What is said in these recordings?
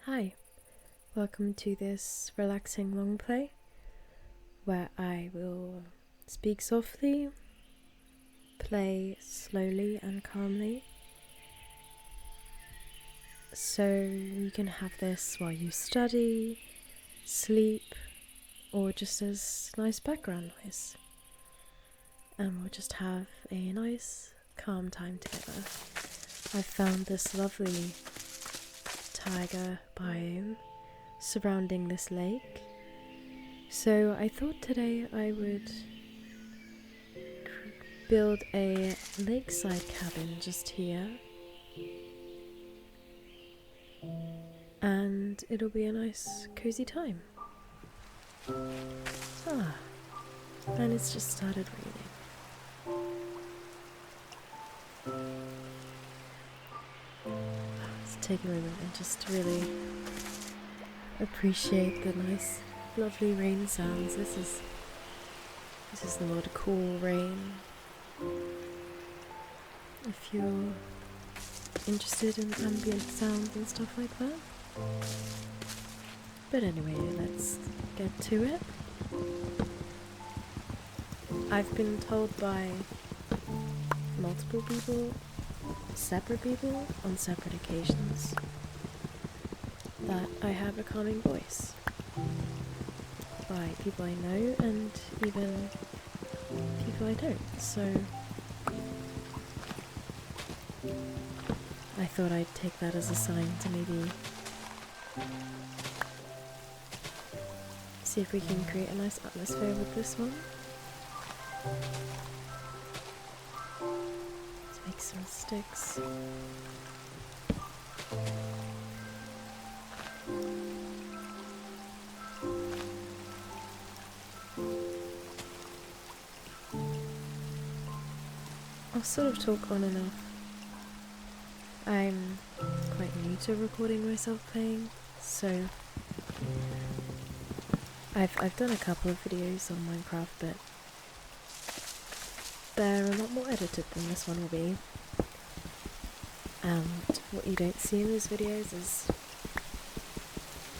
Hi, welcome to this relaxing long play where I will speak softly, play slowly and calmly, so you can have this while you study, sleep, or just as nice background noise. And we'll just have a nice calm time together. I found this lovely taiga biome surrounding this lake, so I thought today I would build a lakeside cabin just here, and it'll be a nice cozy time. And it's just started raining. Let's take a moment and just really appreciate the nice, lovely rain sounds. This is the more cool rain. If you're interested in ambient sounds and stuff like that. But anyway, let's get to it. I've been told by multiple people, separate people, on separate occasions, that I have a calming voice. By people I know and even people I don't, so I thought I'd take that as a sign to maybe see if we can create a nice atmosphere with this one. Let's make some sticks. I'll sort of talk on and off. I'm quite new to recording myself playing, so I've done a couple of videos on Minecraft, but they're a lot more edited than this one will be. And what you don't see in those videos is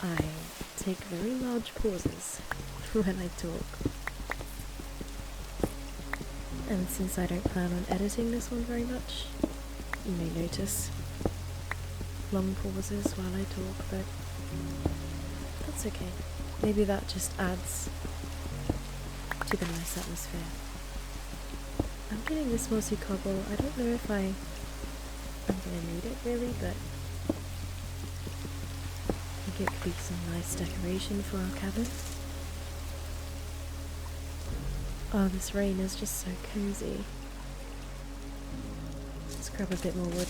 I take very large pauses when I talk. And since I don't plan on editing this one very much, you may notice long pauses while I talk, but that's okay. Maybe that just adds to the nice atmosphere. I'm getting this mossy cobble. I don't know if I'm gonna need it really, but I think it could be some nice decoration for our cabin. Oh, this rain is just so cozy. Let's grab a bit more wood.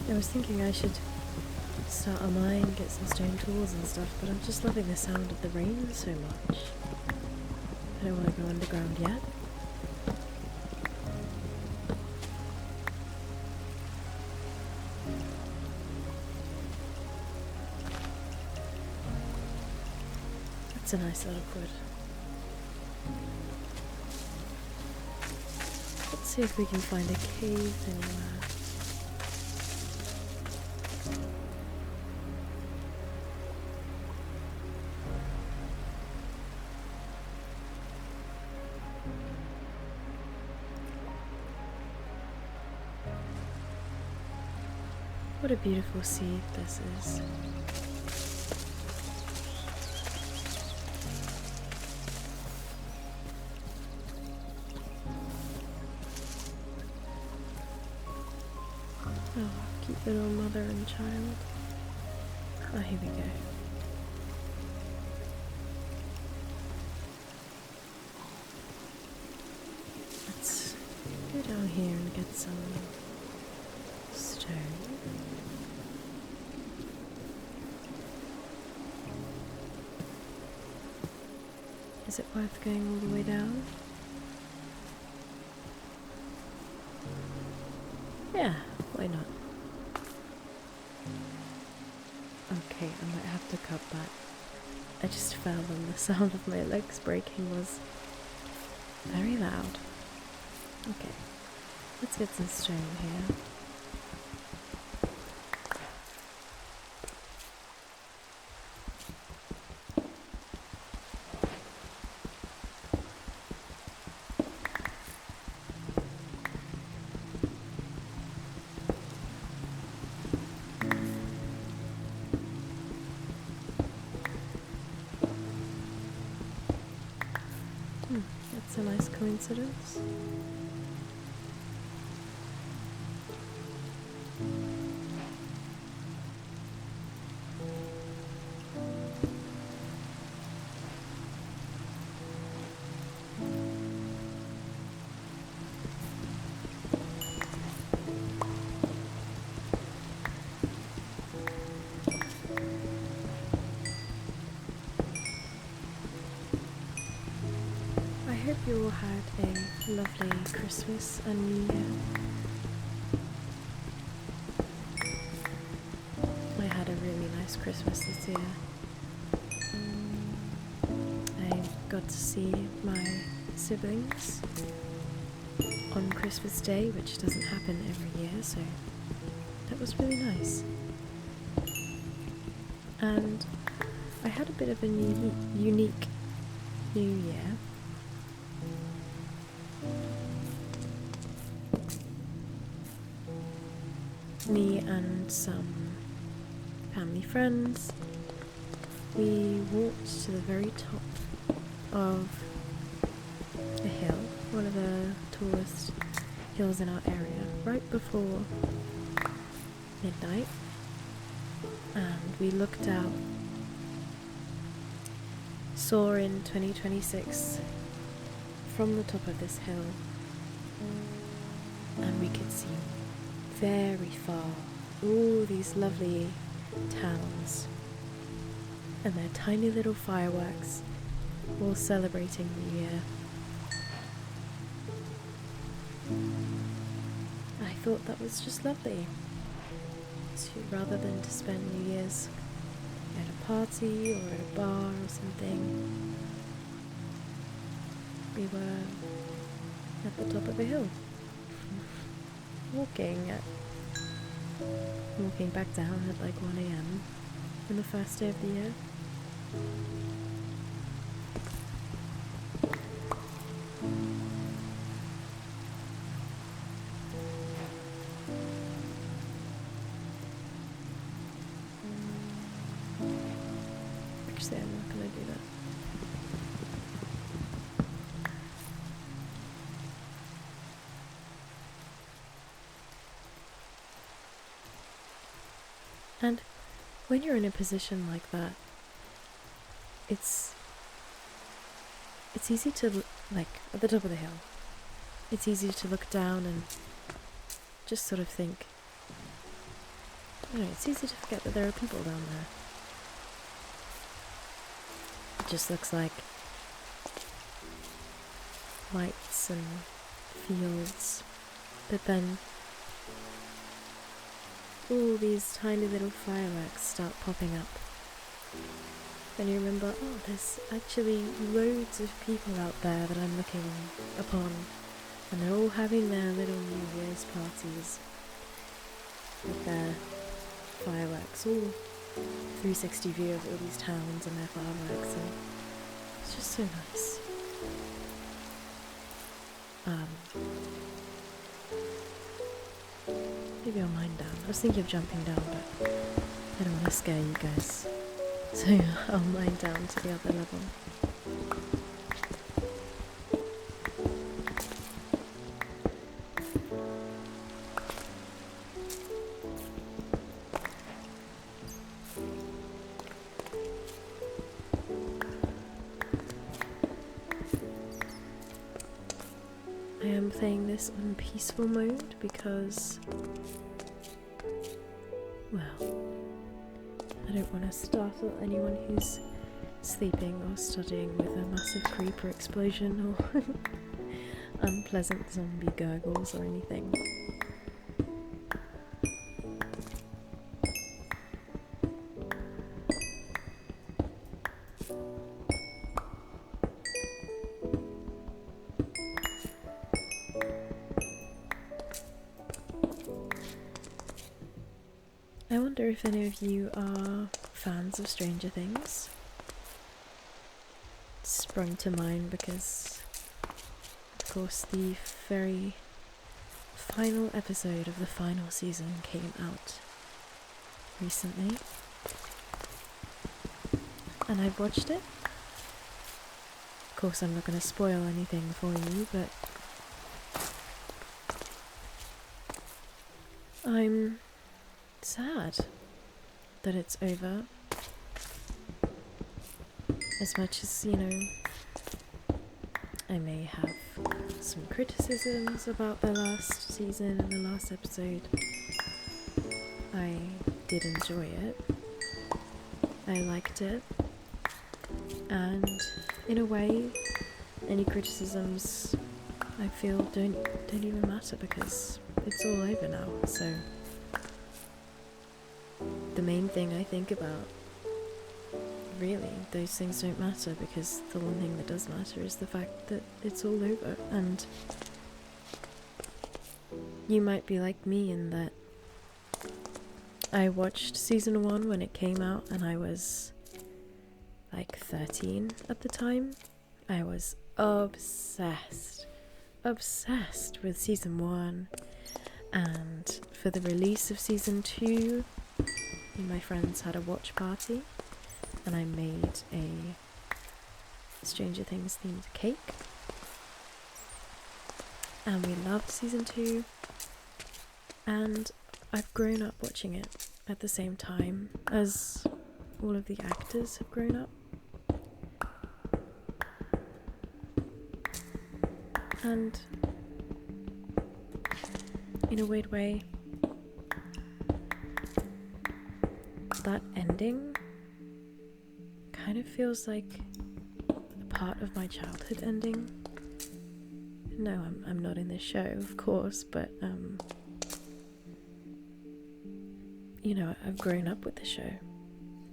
I was thinking I should start a mine, get some stone tools and stuff, but I'm just loving the sound of the rain so much. I don't want to go underground yet. That's a nice lot of wood. Let's see if we can find a cave anywhere. What a beautiful sea this is. Oh, cute little mother and child. Oh, here we go. Let's go down here and get some stone. Is it worth going all the way down? Yeah, why not? Okay, I might have to cut that. I just fell and the sound of my legs breaking was very loud. Okay, let's get some stone here. That's a nice coincidence. I hope you all had a lovely Christmas and New Year. I had a really nice Christmas this year. I got to see my siblings on Christmas Day, which doesn't happen every year, so that was really nice. And I had a bit of a unique New Year. Me and some family friends, we walked to the very top of a hill, one of the tallest hills in our area, right before midnight, and we looked out, saw in 2026 from the top of this hill, and we could see very far all these lovely towns and their tiny little fireworks all celebrating New Year. I thought that was just lovely. So rather than to spend New Year's at a party or at a bar or something, we were at the top of a hill. Walking back down at like 1 AM on the first day of the year. Actually, I'm not gonna do that. And when you're in a position like that, it's easy to, like, at the top of the hill, it's easy to look down and just sort of think, I don't know, it's easy to forget that there are people down there. It just looks like lights and fields, but then all these tiny little fireworks start popping up. And you remember, oh, there's actually loads of people out there that I'm looking upon, and they're all having their little New Year's parties with their fireworks, all 360 view of all these towns and their fireworks, and it's just so nice. Maybe I'll mine down. I was thinking of jumping down, but I don't want to scare you guys. So I'll mine down to the other level. I am playing this on peaceful mode because, well, I don't want to startle anyone who's sleeping or studying with a massive creeper explosion or unpleasant zombie gurgles or anything. if any of you are fans of Stranger Things. It sprung to mind because, of course, the very final episode of the final season came out recently, and I've watched it. Of course, I'm not going to spoil anything for you, but I'm sad that it's over. As much as, I may have some criticisms about the last season and the last episode, I did enjoy it. I liked it. And in a way, any criticisms I feel don't even matter because it's all over now. So the main thing I think about, really, those things don't matter, because the one thing that does matter is the fact that it's all over. And you might be like me in that I watched season 1 when it came out and I was like 13 at the time. I was obsessed with season 1, and for the release of season 2, me and my friends had a watch party and I made a Stranger Things themed cake, and we loved season 2, and I've grown up watching it at the same time as all of the actors have grown up. And in a weird way, that ending kind of feels like a part of my childhood ending. No, I'm not in this show, of course, but I've grown up with the show.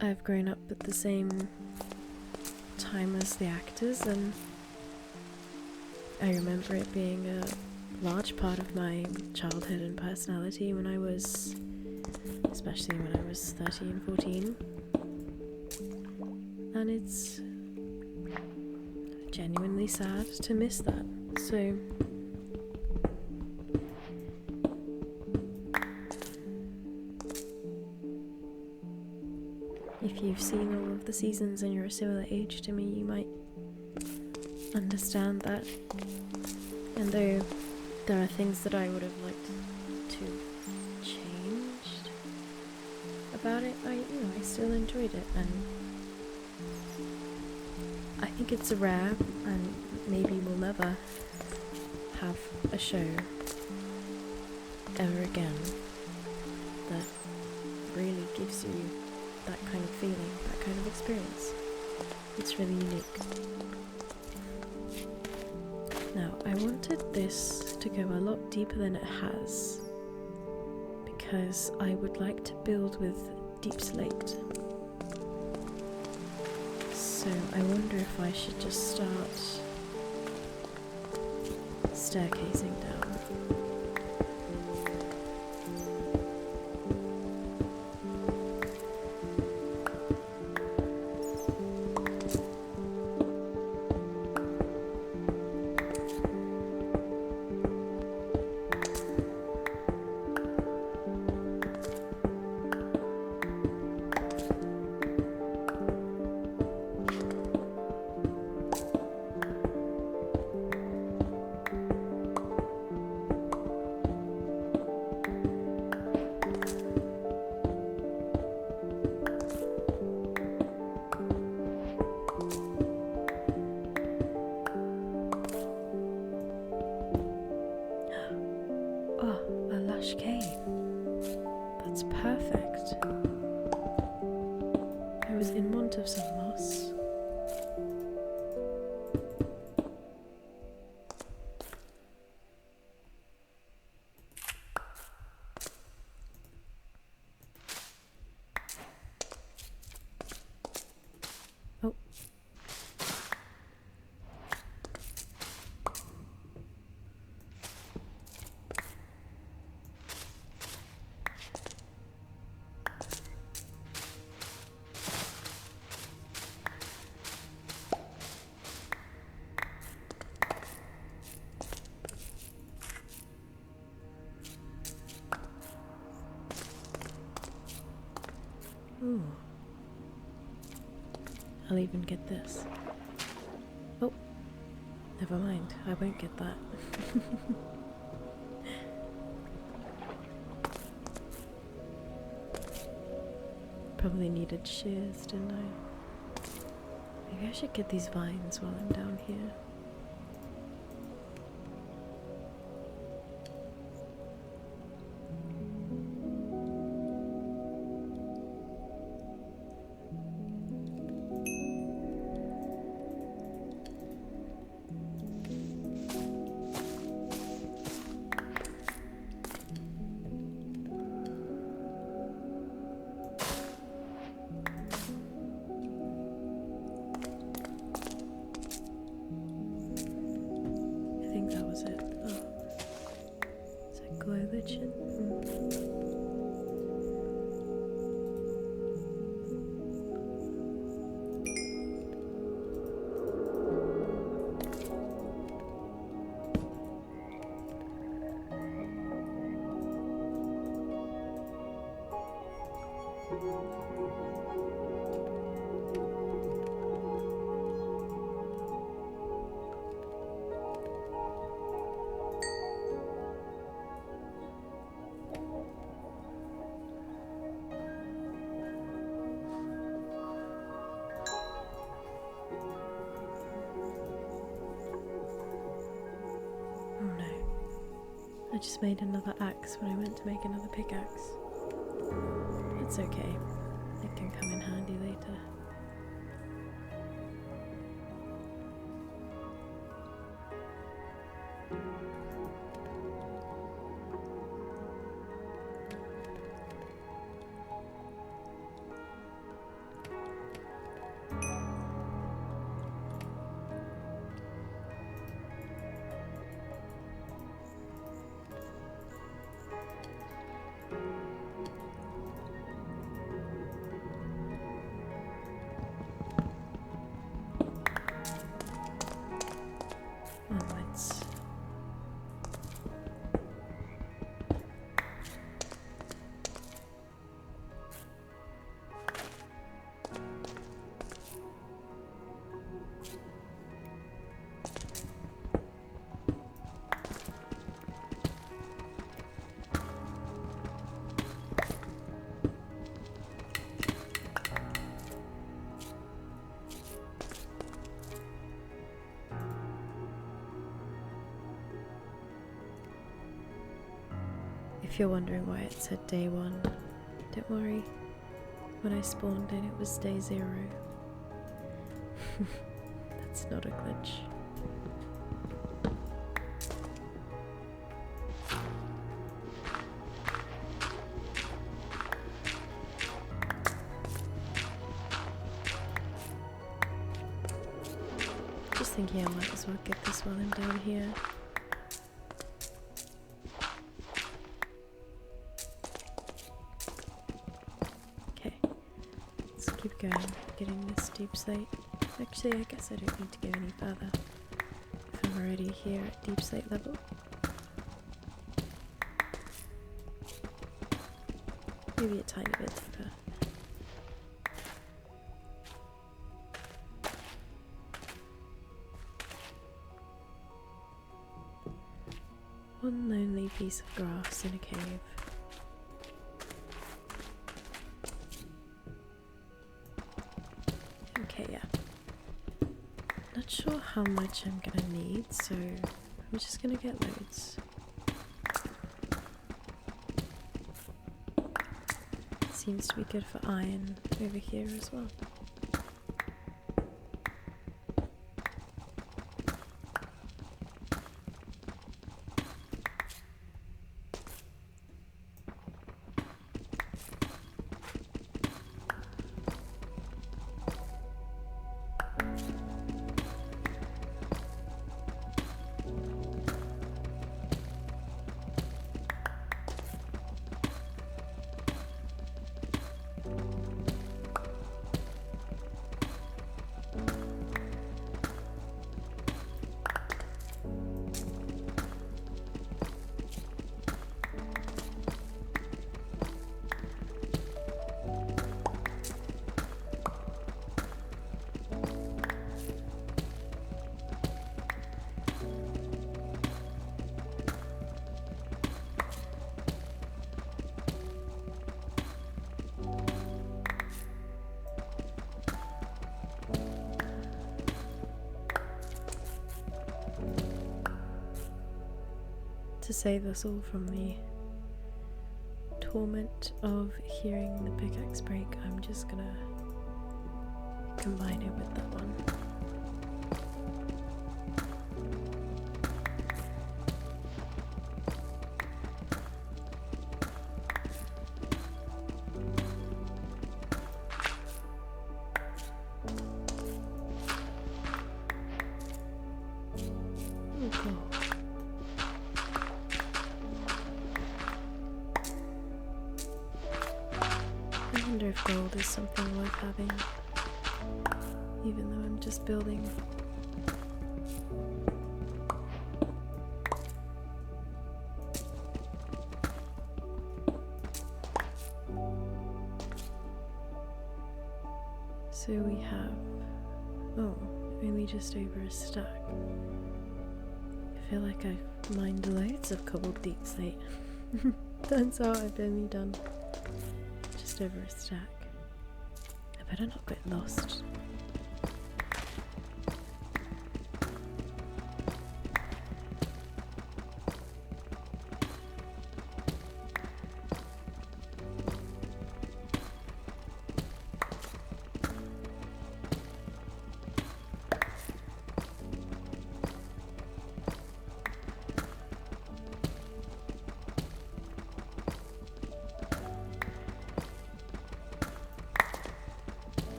I've grown up at the same time as the actors, and I remember it being a large part of my childhood and personality especially when I was 13, 14. And it's genuinely sad to miss that. So if you've seen all of the seasons and you're a similar age to me, you might understand that. And though there are things that I would have liked to changed about it, I still enjoyed it, and I think it's rare, and maybe we'll never have a show ever again that really gives you that kind of feeling, that kind of experience. It's really unique. Now, I wanted this to go a lot deeper than it has, because I would like to build with deep slate. So I wonder if I should just start staircasing down. Cave. That's perfect. I was in want of some moss. Oh. I'll even get this. Oh, never mind. I won't get that. Probably needed shears, didn't I? Maybe I should get these vines while I'm down here. I think that was it. Oh, is that glow lichen? Oh no. I just made another axe when I went to make another pickaxe. It's okay. It can come in handy later. Onwards. If you're wondering why it said day 1, don't worry. When I spawned in, it was day 0. That's not a glitch. Just thinking I might as well get this while I'm down here. Keep going, getting this deep slate. Actually, I guess I don't need to go any further if I'm already here at deep slate level. Maybe a tiny bit deeper. One lonely piece of grass in a cave. Okay, yeah. Not sure how much I'm gonna need, so I'm just gonna get loads. Seems to be good for iron over here as well. to save us all from the torment of hearing the pickaxe break, I'm just gonna combine it with that one. I wonder if gold is something worth having, even though I'm just building. So we have, oh, only just over a stack. I feel like I've mined loads of cobbled deep slate. Turns out I've only done just over a stack. I better not get lost.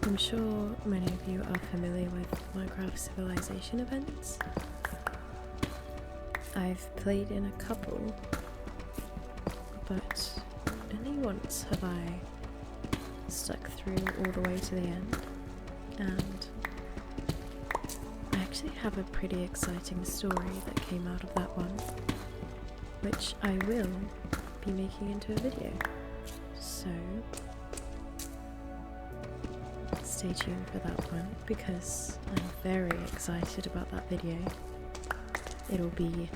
I'm sure many of you are familiar with Minecraft Civilization events. I've played in a couple, but only once have I stuck through all the way to the end, and I actually have a pretty exciting story that came out of that one, which I will be making into a video, so stay tuned for that one, because I'm very excited about that video. It'll be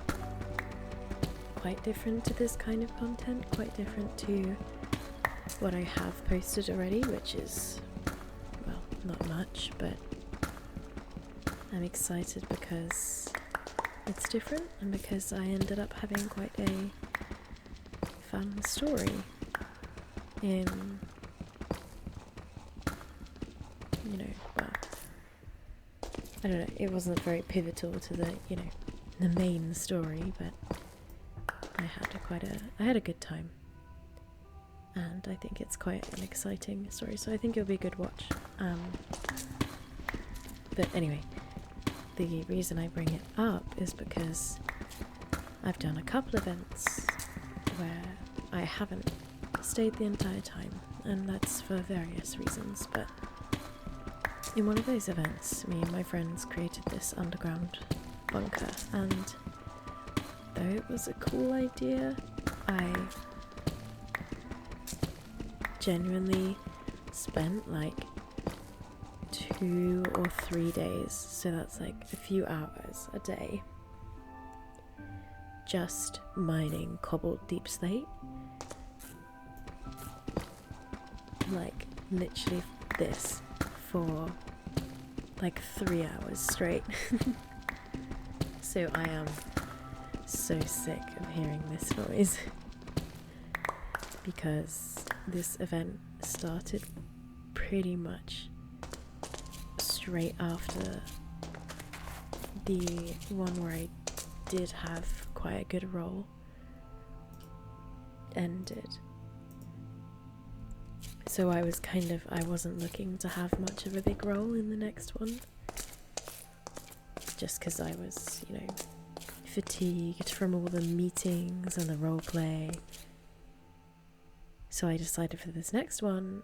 quite different to this kind of content, quite different to what I have posted already, which is, well, not much, but I'm excited because it's different and because I ended up having quite a fun story in, you know, well, I don't know, it wasn't very pivotal to the, you know, the main story, but I had a good time, and I think it's quite an exciting story, so I think it'll be a good watch. But anyway, the reason I bring it up is because I've done a couple events where I haven't stayed the entire time, and that's for various reasons, but in one of those events, me and my friends created this underground bunker, and though it was a cool idea, I genuinely spent like 2 or 3 days, so that's like a few hours a day, just mining cobbled deep slate. Like literally this for like 3 hours straight. So I am so sick of hearing this noise because this event started pretty much straight after the one where I did have quite a good role ended. So I wasn't looking to have much of a big role in the next one, just because I was, you know, fatigued from all the meetings and the roleplay. So I decided for this next one,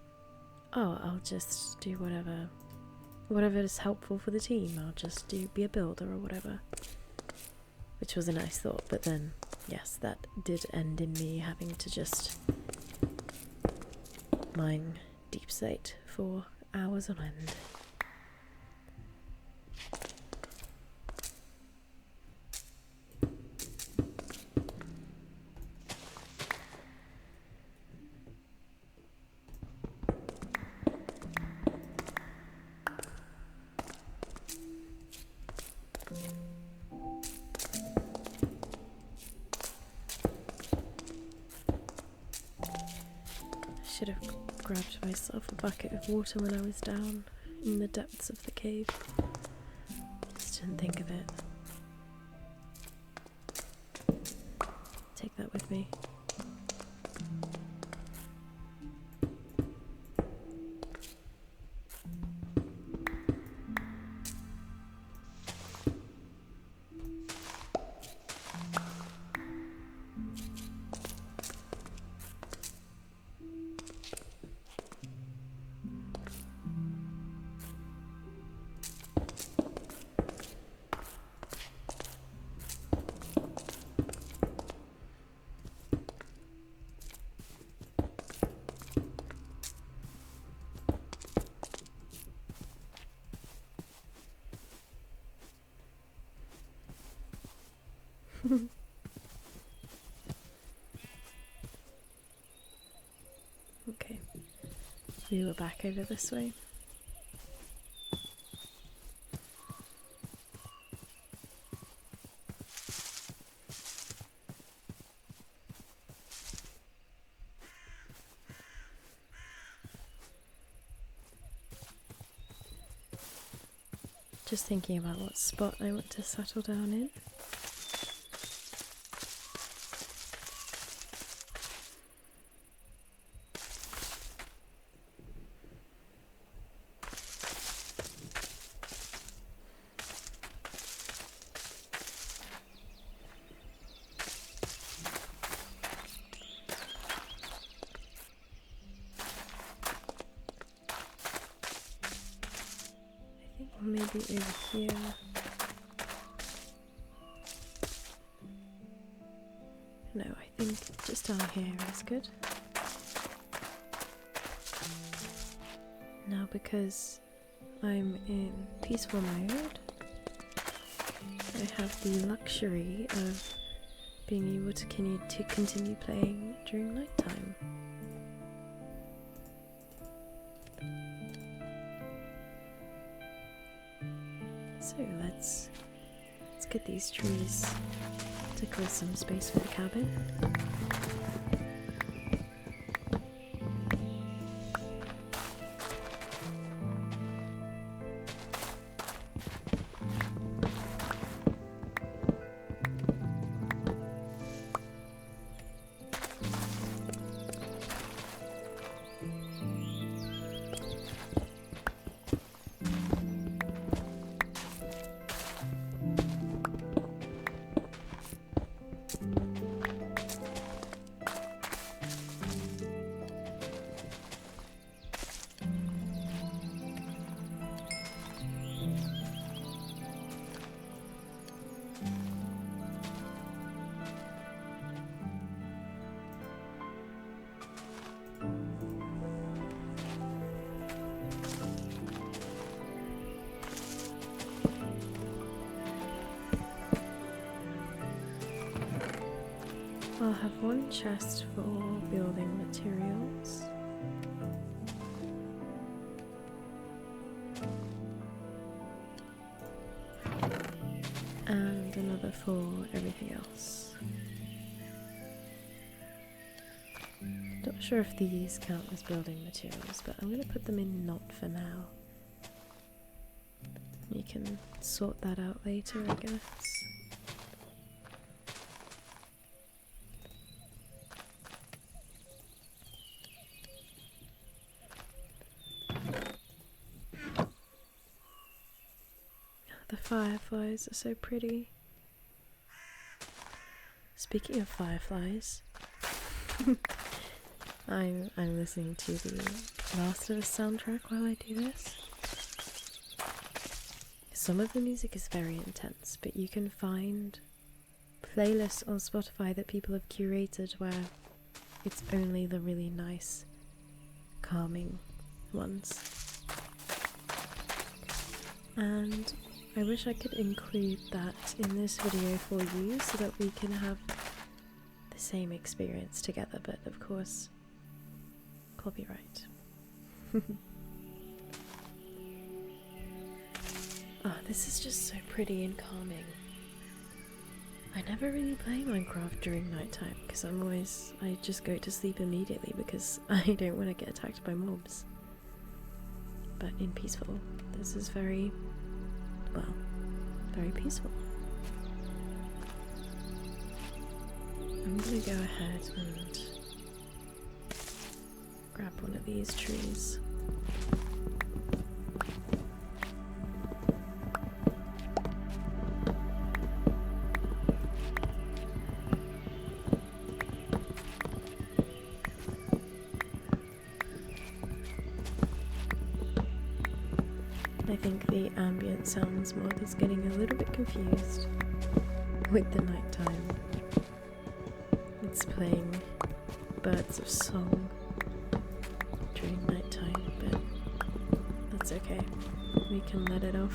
oh, I'll just do whatever whatever is helpful for the team. I'll just be a builder or whatever. Which was a nice thought, but then, yes, that did end in me having to just mine deep slate for hours on end. Should have grabbed myself a bucket of water when I was down in the depths of the cave. Just didn't think of it. Take that with me. Okay, we were back over this way. Just thinking about what spot I want to settle down in. Maybe over here. No, I think just down here is good. Now, because I'm in peaceful mode, I have the luxury of being able to continue playing during nighttime. So let's get these trees to clear some space for the cabin. I'll have one chest for building materials. And another for everything else. Not sure if these count as building materials, but I'm going to put them in not for now. You can sort that out later, I guess. The fireflies are so pretty. Speaking of fireflies, I'm listening to the Last of Us soundtrack while I do this. some of the music is very intense, but you can find playlists on Spotify that people have curated where it's only the really nice, calming ones. And I wish I could include that in this video for you so that we can have the same experience together, but of course, copyright. Oh, this is just so pretty and calming. I never really play Minecraft during nighttime because I just go to sleep immediately because I don't want to get attacked by mobs. But in peaceful, this is very peaceful. I'm gonna go ahead and grab one of these trees. I think the ambient sounds mod is getting a little bit confused with the nighttime. It's playing birds of song during nighttime, but that's okay. We can let it off.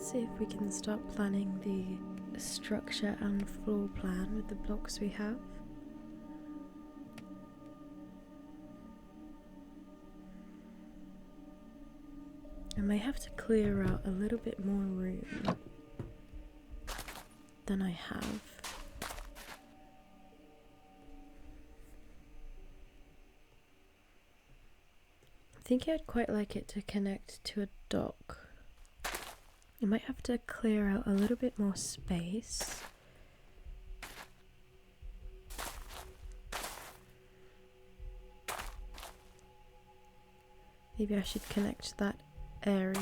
let's see if we can start planning the structure and floor plan with the blocks we have. I may have to clear out a little bit more room than I have. I think I'd quite like it to connect to a dock. I might have to clear out a little bit more space. Maybe I should connect that area.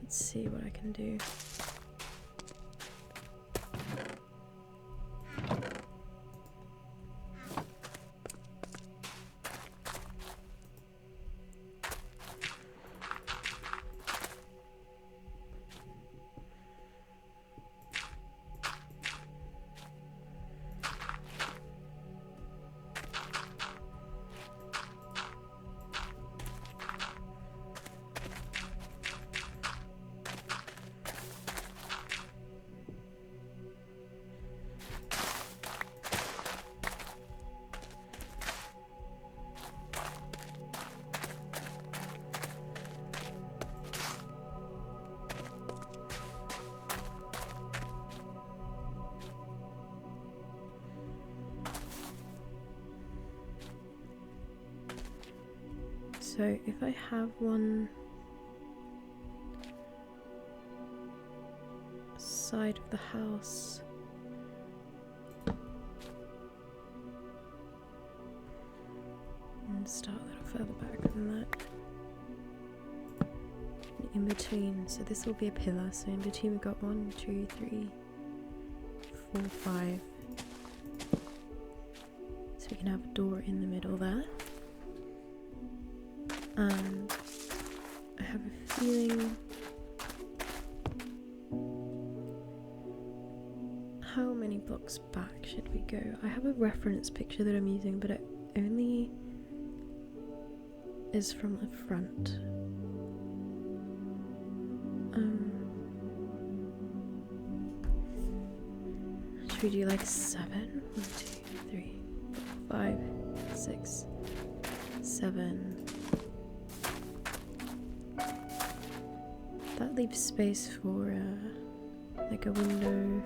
Let's see what I can do. So if I have one side of the house and start a little further back than that, in between, so this will be a pillar, so in between we've got 1, 2, 3, 4, 5, so we can have a door in the middle there. And I have a feeling, how many blocks back should we go? I have a reference picture that I'm using, but it only is from the front. Should we do like 7? 1, 2, 3, 4, 5, 6, 7. That leaves space for like a window.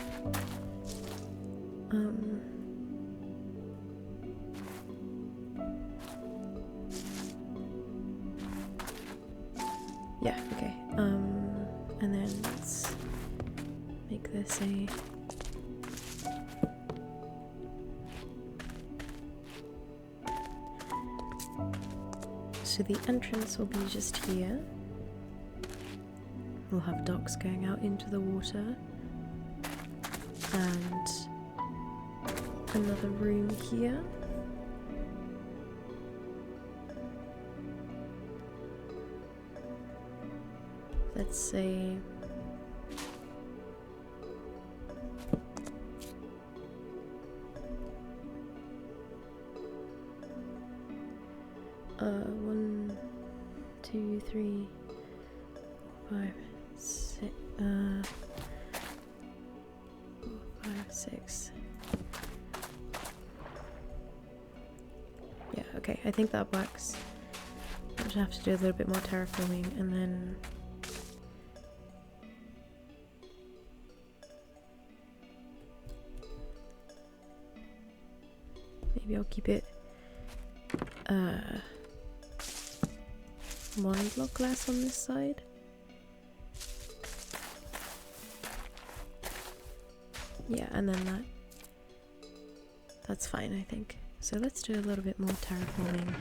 Yeah, okay. And then let's make this a so the entrance will be just here. We'll have docks going out into the water and another room here. Let's say one, 2, 3, 4, 5, 6, 4, 5, 6. Yeah, okay, I think that works. I'll just have to do a little bit more terraforming and then maybe I'll keep it 1 block less on this side. Yeah, and then that's fine, I think. So let's do a little bit more terraforming.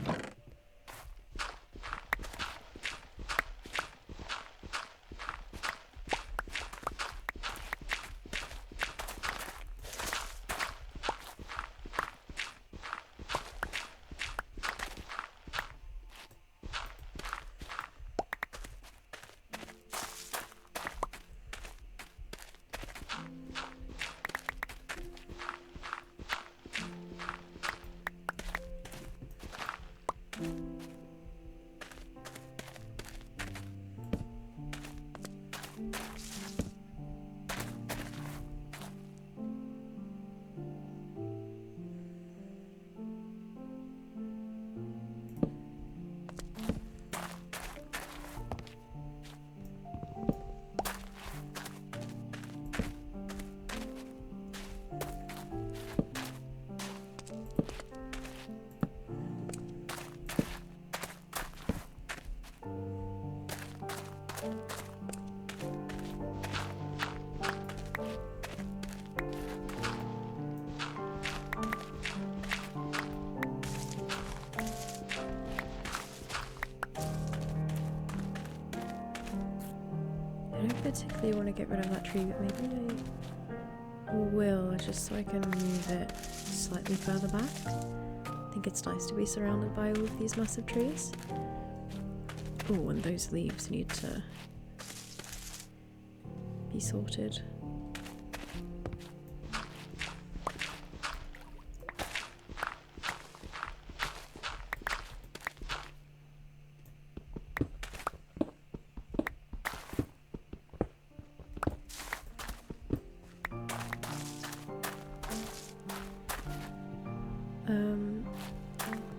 don't particularly want to get rid of that tree, but maybe I will, just so I can move it slightly further back. I think it's nice to be surrounded by all of these massive trees. Oh, and those leaves need to be sorted.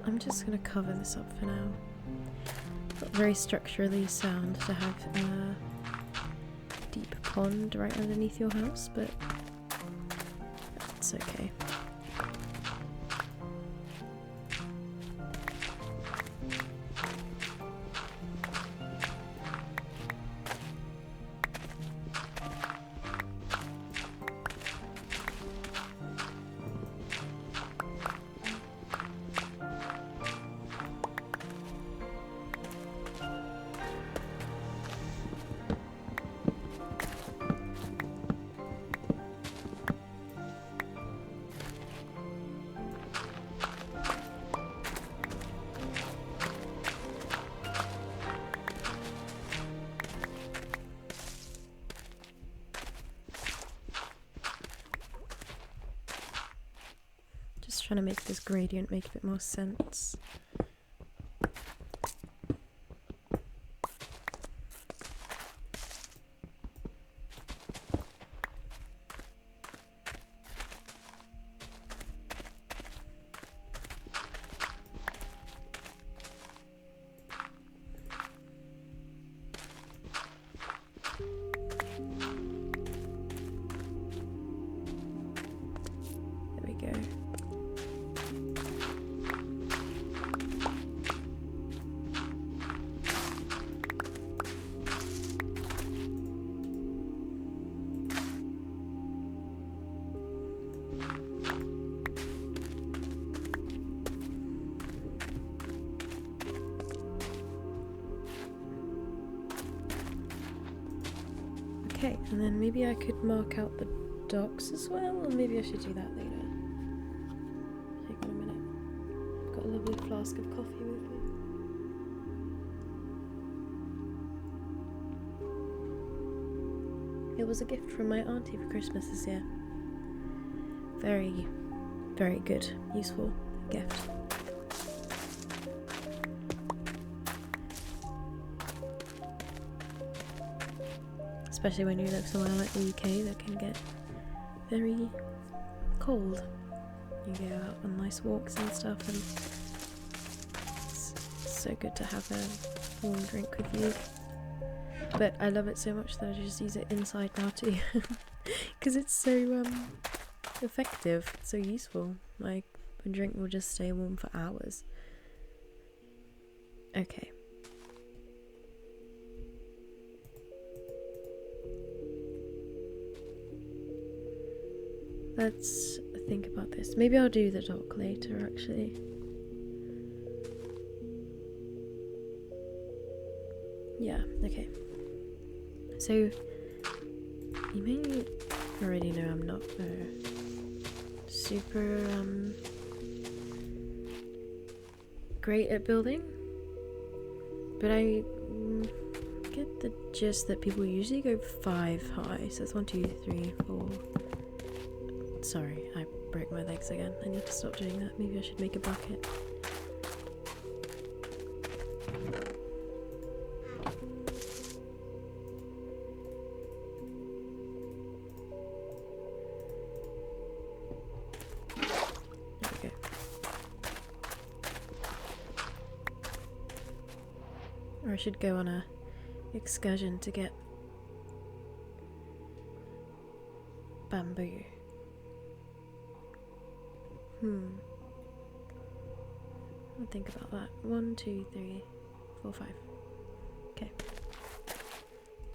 I'm just gonna cover this up for now. Not very structurally sound to have a deep pond right underneath your house, but that's okay. Just trying to make this gradient make a bit more sense. There we go. Okay, and then maybe I could mark out the docks as well, or maybe I should do that later. Hang on a minute. I've got a lovely flask of coffee with me. It was a gift from my auntie for Christmas this year. Very, very good, useful gift. Especially when you live somewhere like the UK that can get very cold. You go out on nice walks and stuff, and it's so good to have a warm drink with you. But I love it so much that I just use it inside now too, because it's so effective, so useful. Like, a drink will just stay warm for hours. Okay. Let's think about this. Maybe I'll do the dock later, actually. Yeah, okay. So, you may already know I'm not super great at building, but I get the gist that people usually go 5 high. So it's 1, 2, 3, 4. Sorry, I broke my legs again. I need to stop doing that. Maybe I should make a bucket. There we go. Or I should go on a excursion to get bamboo. I'll think about that. 1, 2, 3, 4, 5. Okay.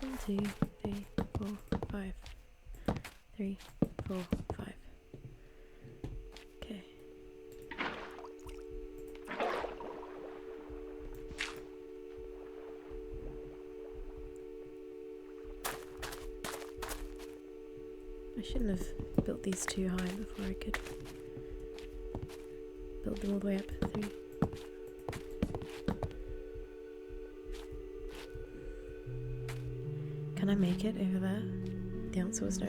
1, 2, 3, 4, 5. 3, 4, 5. Okay. I shouldn't have built these too high before I could build them all the way up to 3. Can I make it over there? The answer was no.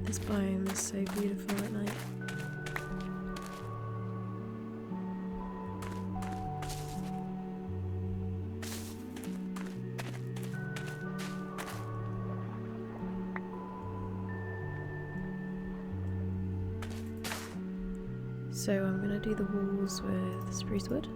This biome is so beautiful at night. So I'm going to do the walls with spruce wood.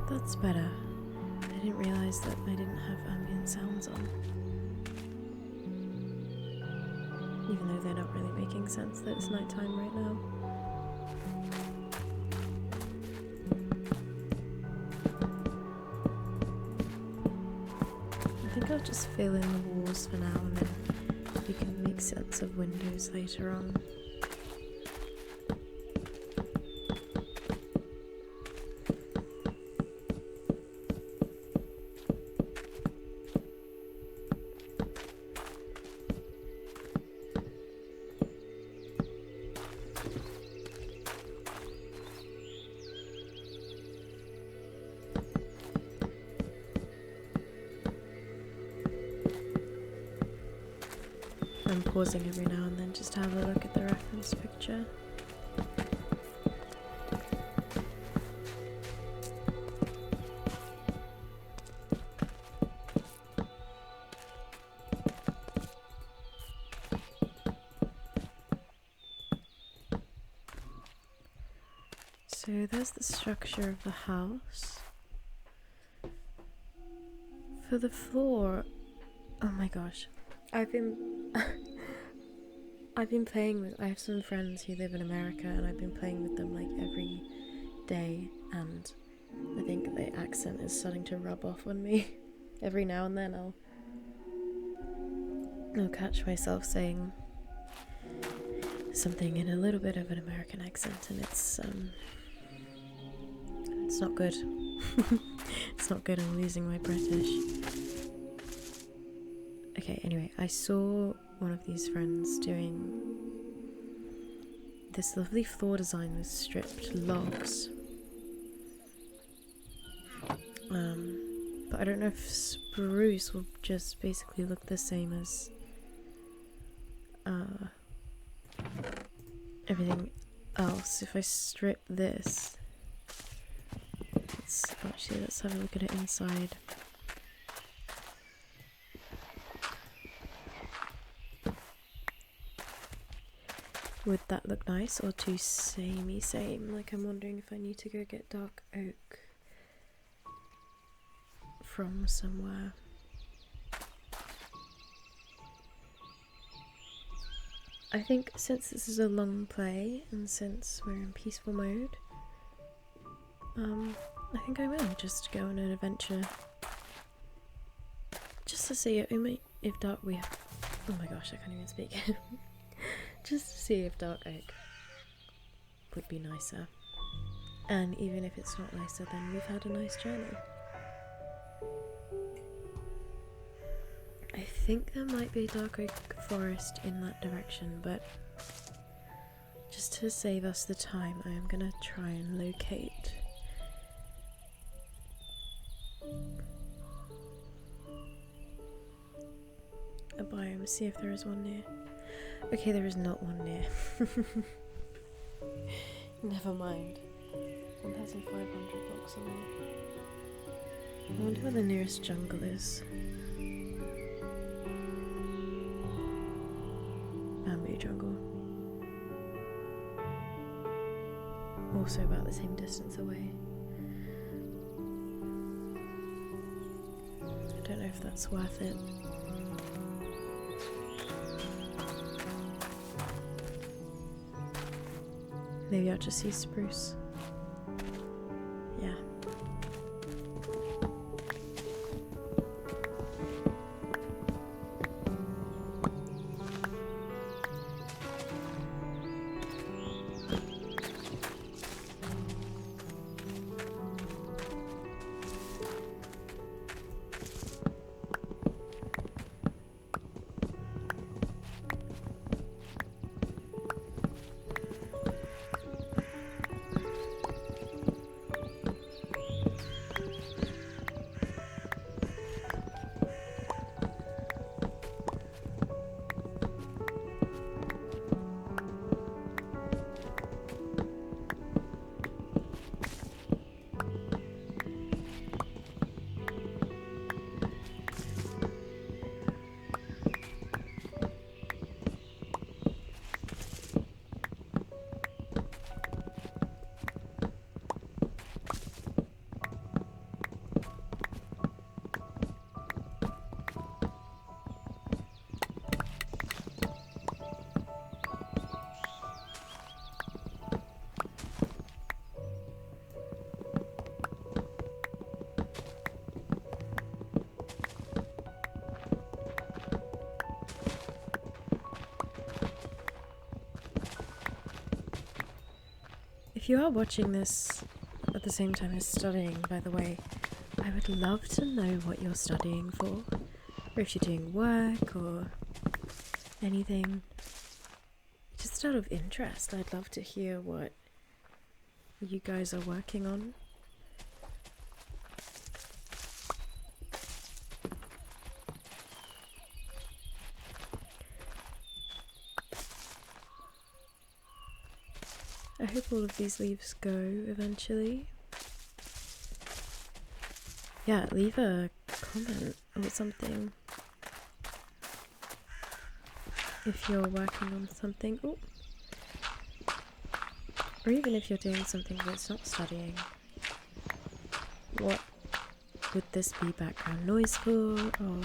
That's better. I didn't realise that I didn't have ambient sounds on. Even though they're not really making sense that it's nighttime right now. I think I'll just fill in the walls for now and then we can make sense of windows later on. I'm pausing every now and then just to have a look at the reference picture. So there's the structure of the house. For the floor, oh my gosh, I've been playing with, I have some friends who live in America and I've been playing with them like every day, and I think the accent is starting to rub off on me. Every now and then I'll catch myself saying something in a little bit of an American accent, and it's not good. It's not good, I'm losing my British. Okay, anyway, I saw one of these friends doing this lovely floor design with stripped logs. But I don't know if spruce will just basically look the same as everything else. If I strip this, let's have a look at it inside. Would that look nice or too samey same? Like, I'm wondering if I need to go get dark oak from somewhere. I think since this is a long play and since we're in peaceful mode, I think I will just go on an adventure just to see if we have, oh my gosh, I can't even speak. Just to see if dark oak would be nicer, and even if it's not nicer, then we've had a nice journey. I think there might be dark oak forest in that direction, but just to save us the time, I am gonna try and locate biome, see if there is one near. Okay, there is not one near. Never mind. 1,500 blocks away. I wonder where the nearest jungle is. Bamboo jungle. Also about the same distance away. I don't know if that's worth it. Maybe I'll just use spruce. Yeah. If you are watching this at the same time as studying, by the way, I would love to know what you're studying for, or if you're doing work or anything. Just out of interest, I'd love to hear what you guys are working on. I hope all of these leaves go eventually. Yeah, leave a comment or something if you're working on something. Ooh. Or even if you're doing something that's not studying. What would this be background noise for? Or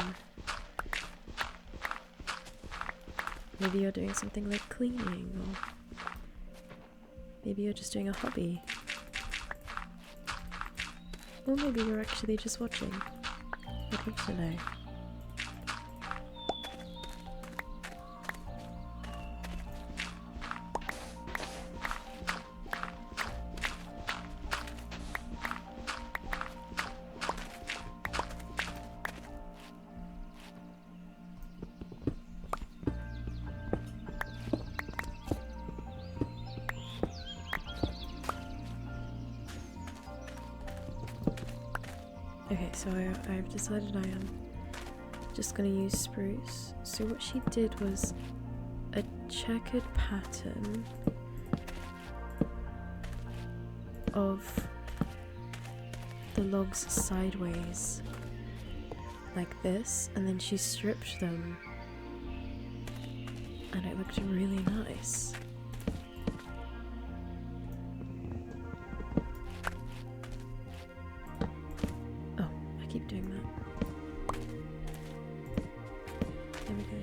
maybe you're doing something like cleaning, or maybe you're just doing a hobby. Or maybe you're actually just watching. I'd love to know. Okay, so I've decided I am just going to use spruce. So what she did was a checkered pattern of the logs sideways like this, and then she stripped them and it looked really nice. Keep doing that. There we go.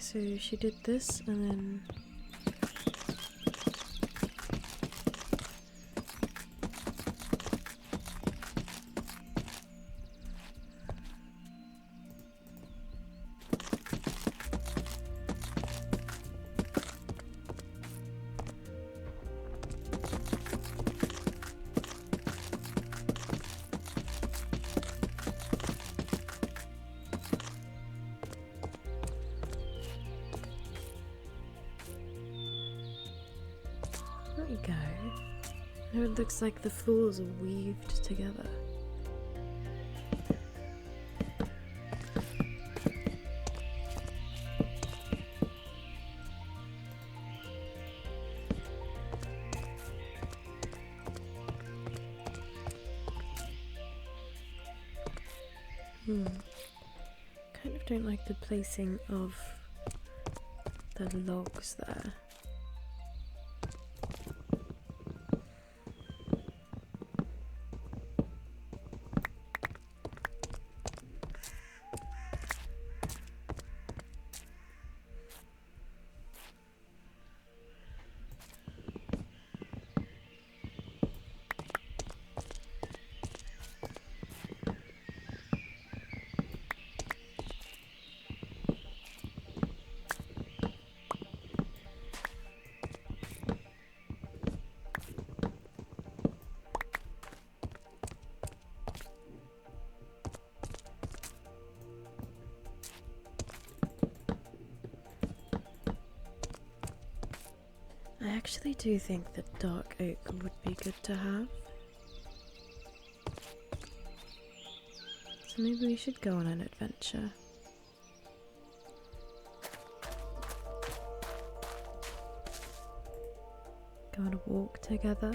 so she did this and then there we go. Now it looks like the floors are weaved together. Kind of don't like the placing of the logs there. I actually do think that dark oak would be good to have. So maybe we should go on an adventure. Go on a walk together.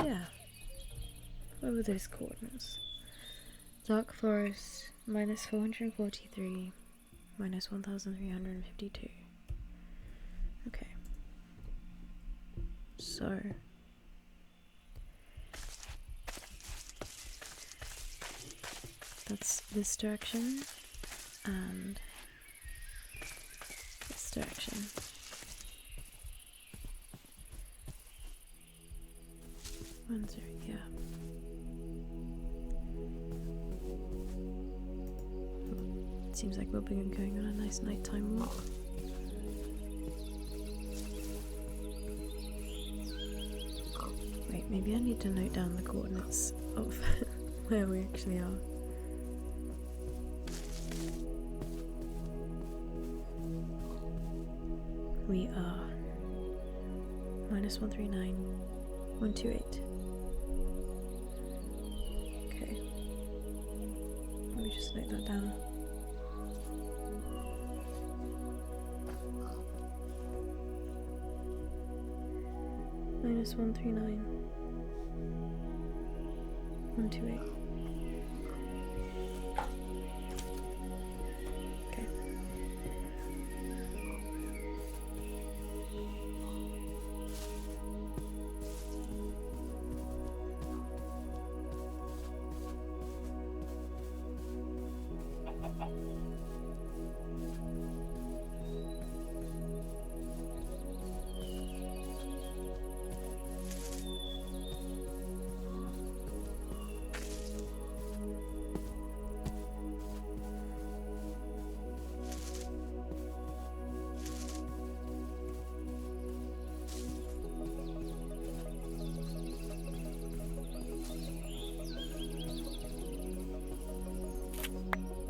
Yeah. What were those coordinates? Dark forest, minus 443, minus 1352. Okay. So. That's this direction and this direction. Yeah. It seems like we'll be going on a nice nighttime walk. Wait, maybe I need to note down the coordinates of where we actually are. We are minus 139, 128. Let me just note that down. Minus 139, 128. Okay.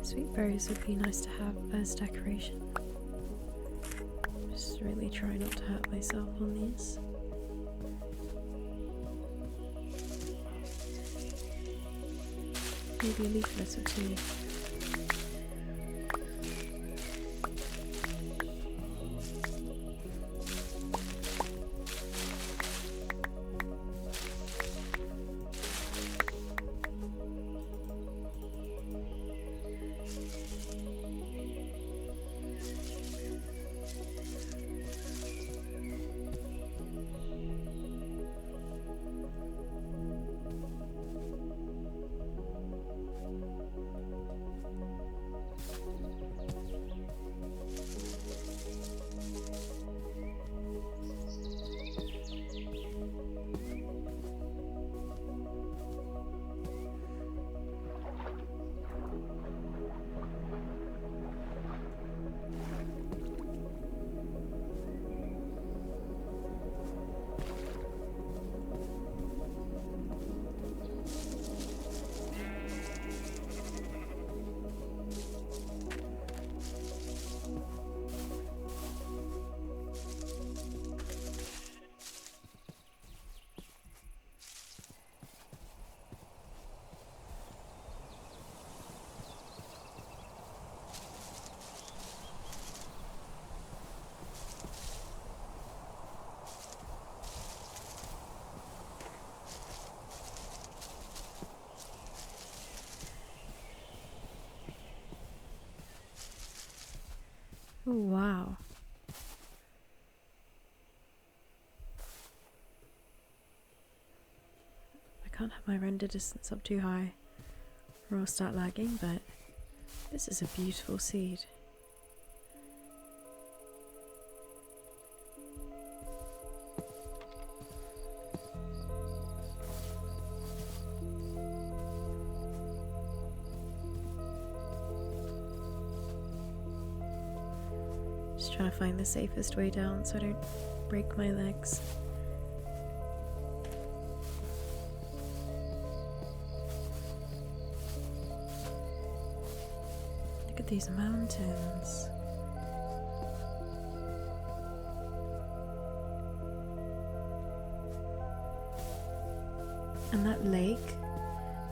Sweet berries would be nice to have as decoration. Just really try not to hurt myself on these. Maybe a leaflet or two. Oh wow. I can't have my render distance up too high or I'll start lagging, but this is a beautiful seed. Just trying to find the safest way down so I don't break my legs. Look at these mountains. And that lake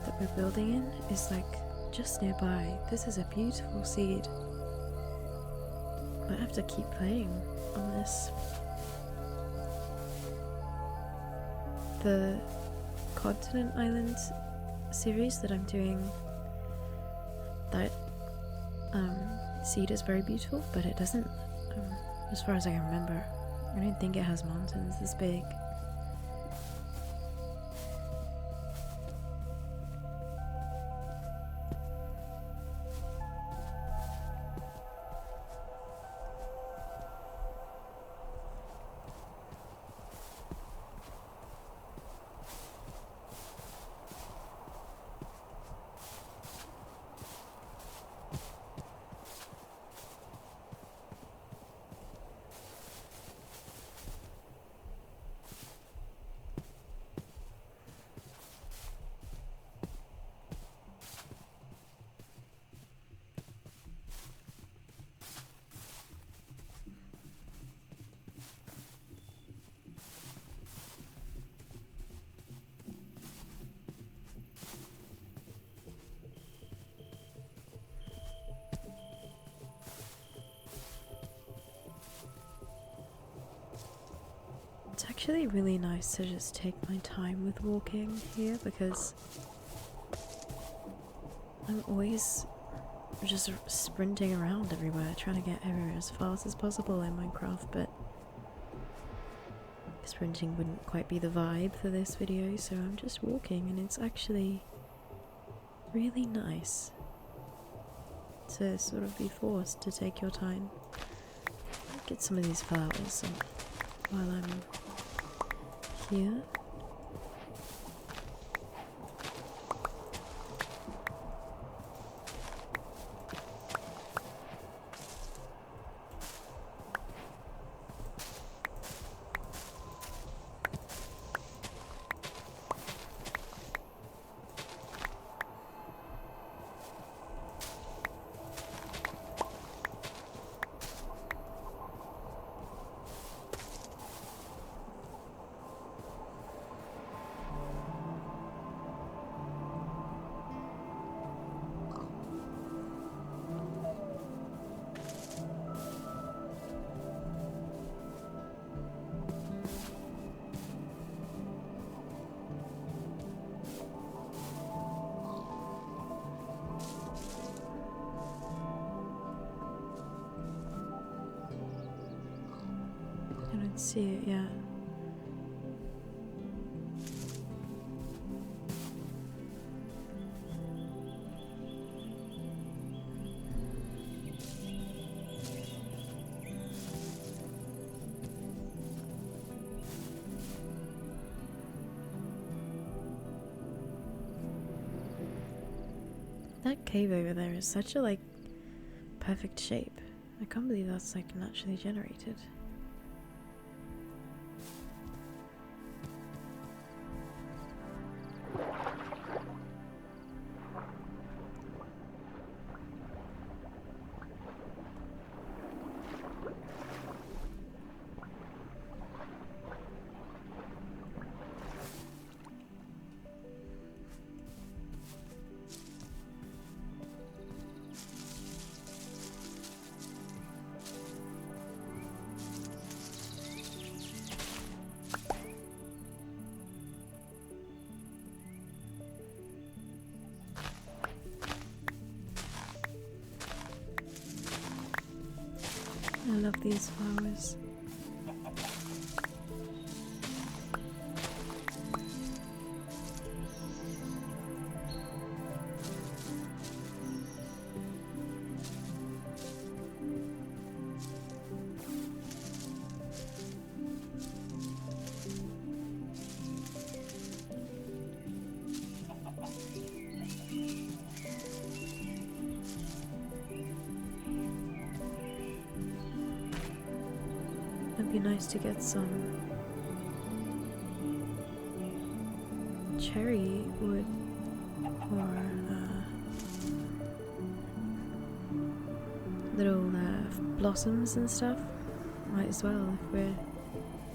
that we're building in is like just nearby. This is a beautiful seed. I have to keep playing on this. The Continent Island series that I'm doing, that seed is very beautiful, but it doesn't, as far as I can remember, I don't think it has mountains this big. It's actually really nice to just take my time with walking here because I'm always just sprinting around everywhere, trying to get everywhere as fast as possible in Minecraft, but sprinting wouldn't quite be the vibe for this video, so I'm just walking, and it's actually really nice to sort of be forced to take your time. Get some of these flowers while I'm here. I don't see it yet. That cave over there is such a perfect shape. I can't believe that's naturally generated. love these flowers. It'd be nice to get some cherry wood or little blossoms and stuff. Might as well if we're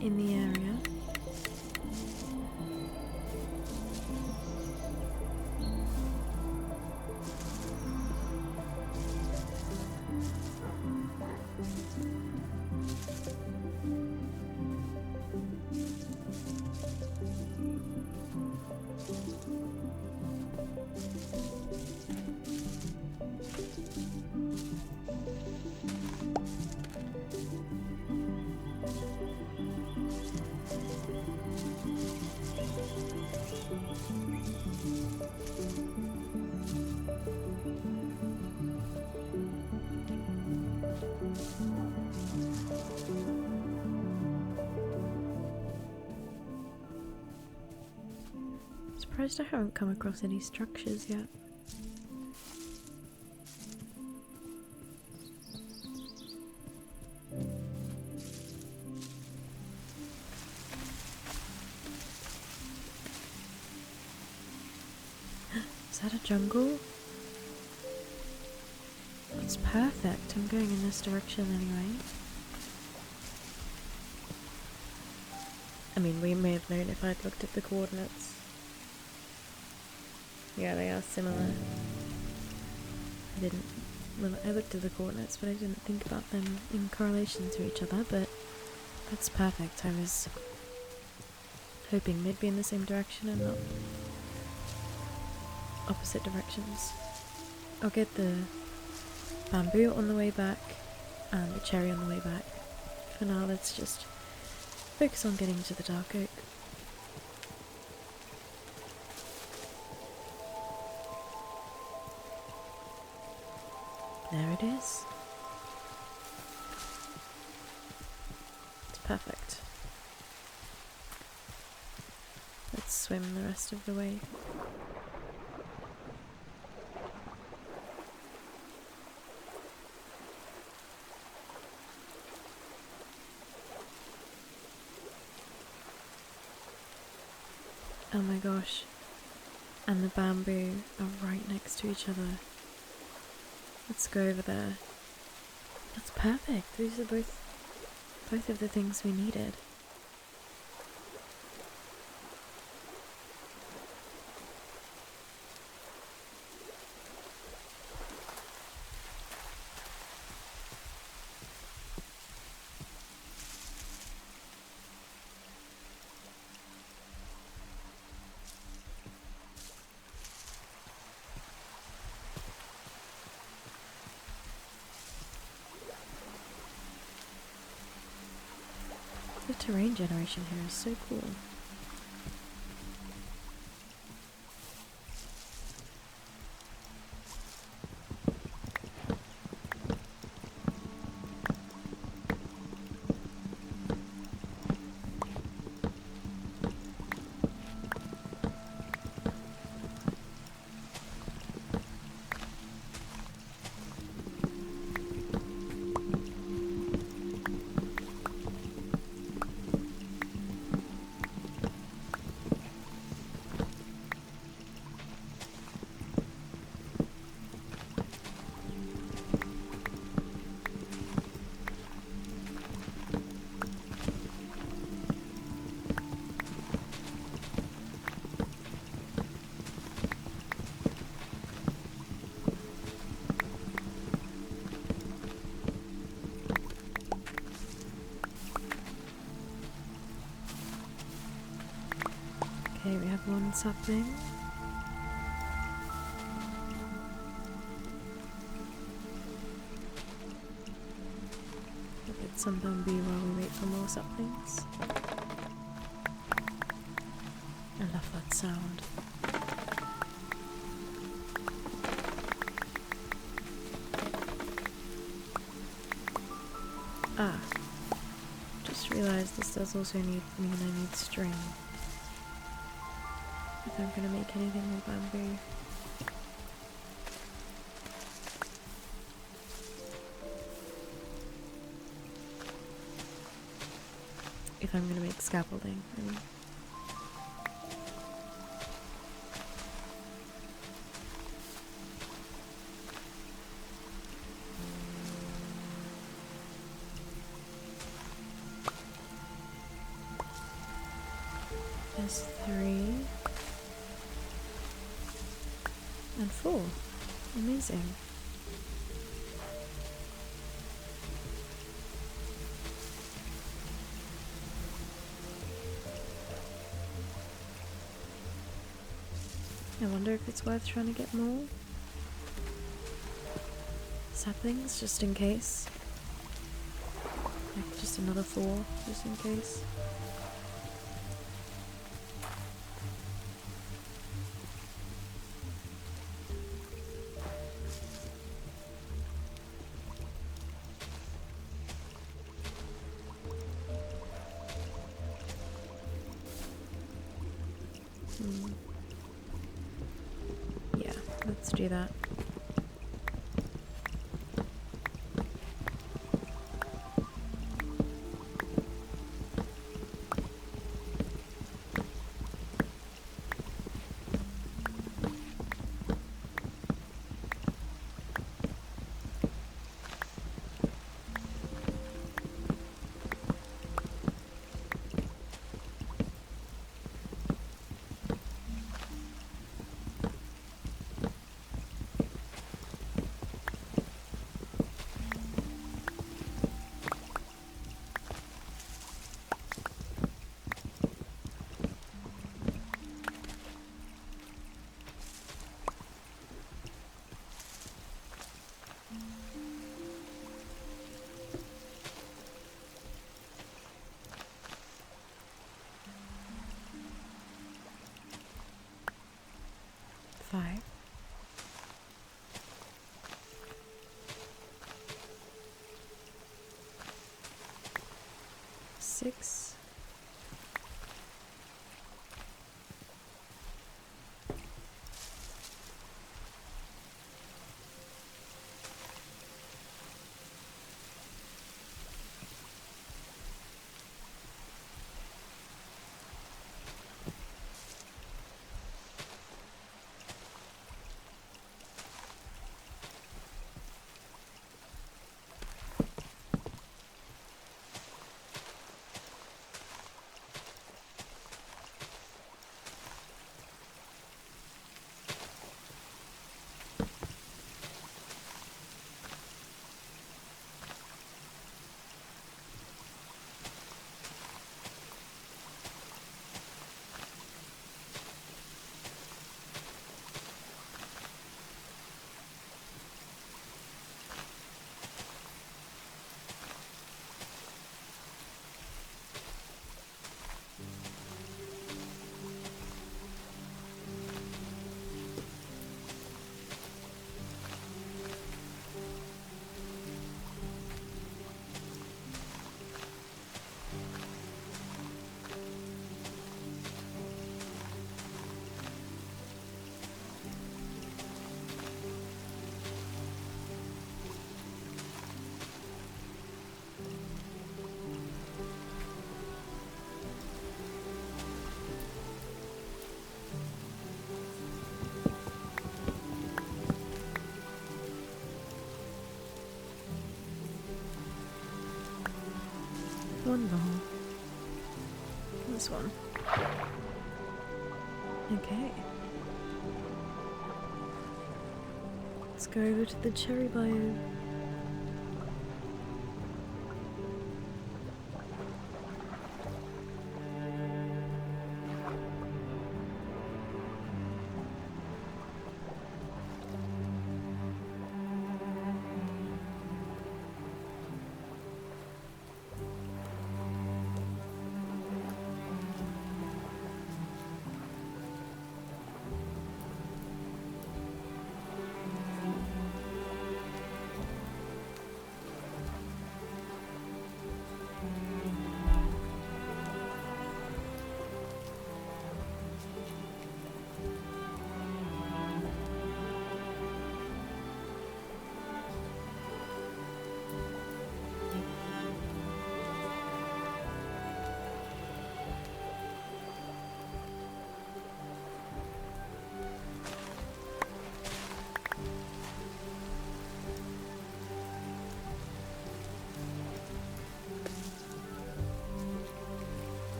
in the area. Surprised I haven't come across any structures yet. Is that a jungle? That's perfect. I'm going in this direction anyway. I mean, we may have known if I'd looked at the coordinates. Yeah, they are similar. I looked at the coordinates, but I didn't think about them in correlation to each other, but that's perfect. I was hoping they'd be in the same direction and not opposite directions. I'll get the bamboo on the way back and the cherry on the way back. For now, let's just focus on getting to the dark oak. There it is. It's perfect. Let's swim the rest of the way. Oh my gosh. And the bamboo are right next to each other. Let's go over there. That's perfect. These are both of the things we needed. The terrain generation here is so cool. Okay, we have one sapling. Look at some bamboo while we wait for more saplings. I love that sound. Ah, just realised this does also mean I need string if I'm going to make anything with bamboo. If I'm going to make scaffolding, I mean. There's 3 and 4. Amazing. I wonder if it's worth trying to get more saplings just in case. Like just another 4 just in case. Yeah, let's do that. Five. 6. 1 more. This one. Okay. Let's go over to the cherry biome.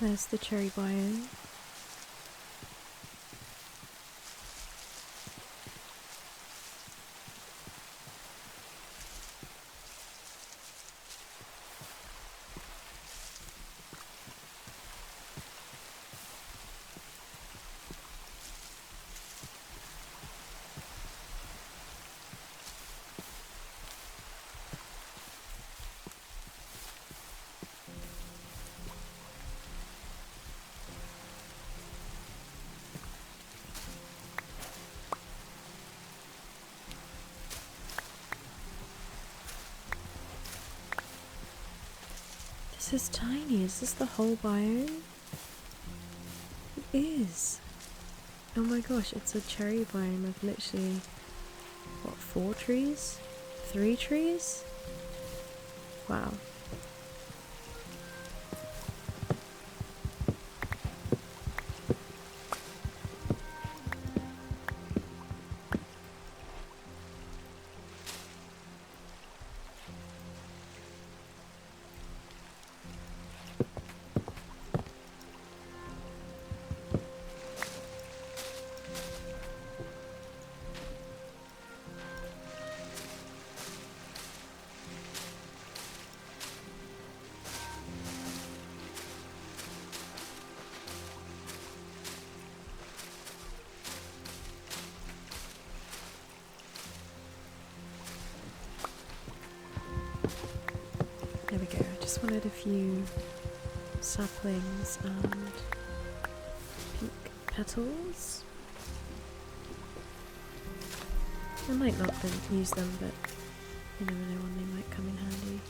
There's the cherry biome. This is tiny. Is this the whole biome? It is. Oh my gosh, it's a cherry biome of literally, what, 4 trees? 3 trees? Wow. There we go. I just wanted a few saplings and pink petals. I might not use them, but you never know when they might come in handy.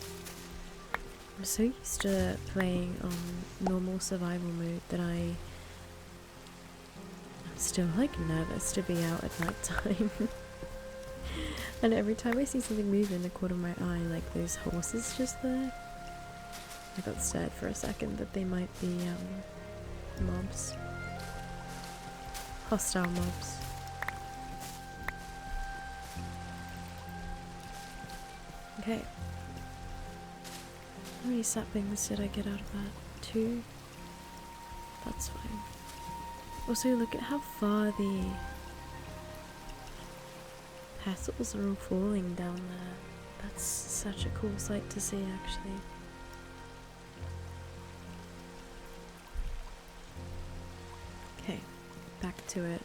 I'm so used to playing on normal survival mode that I'm still like nervous to be out at night time. And every time I see something move in the corner of my eye, like those horses just there, I got scared for a second that they might be mobs. Hostile mobs. Okay. How many saplings did I get out of that? 2? That's fine. Also, look at how far the petals are all falling down there. That's such a cool sight to see, actually. Okay, back to it.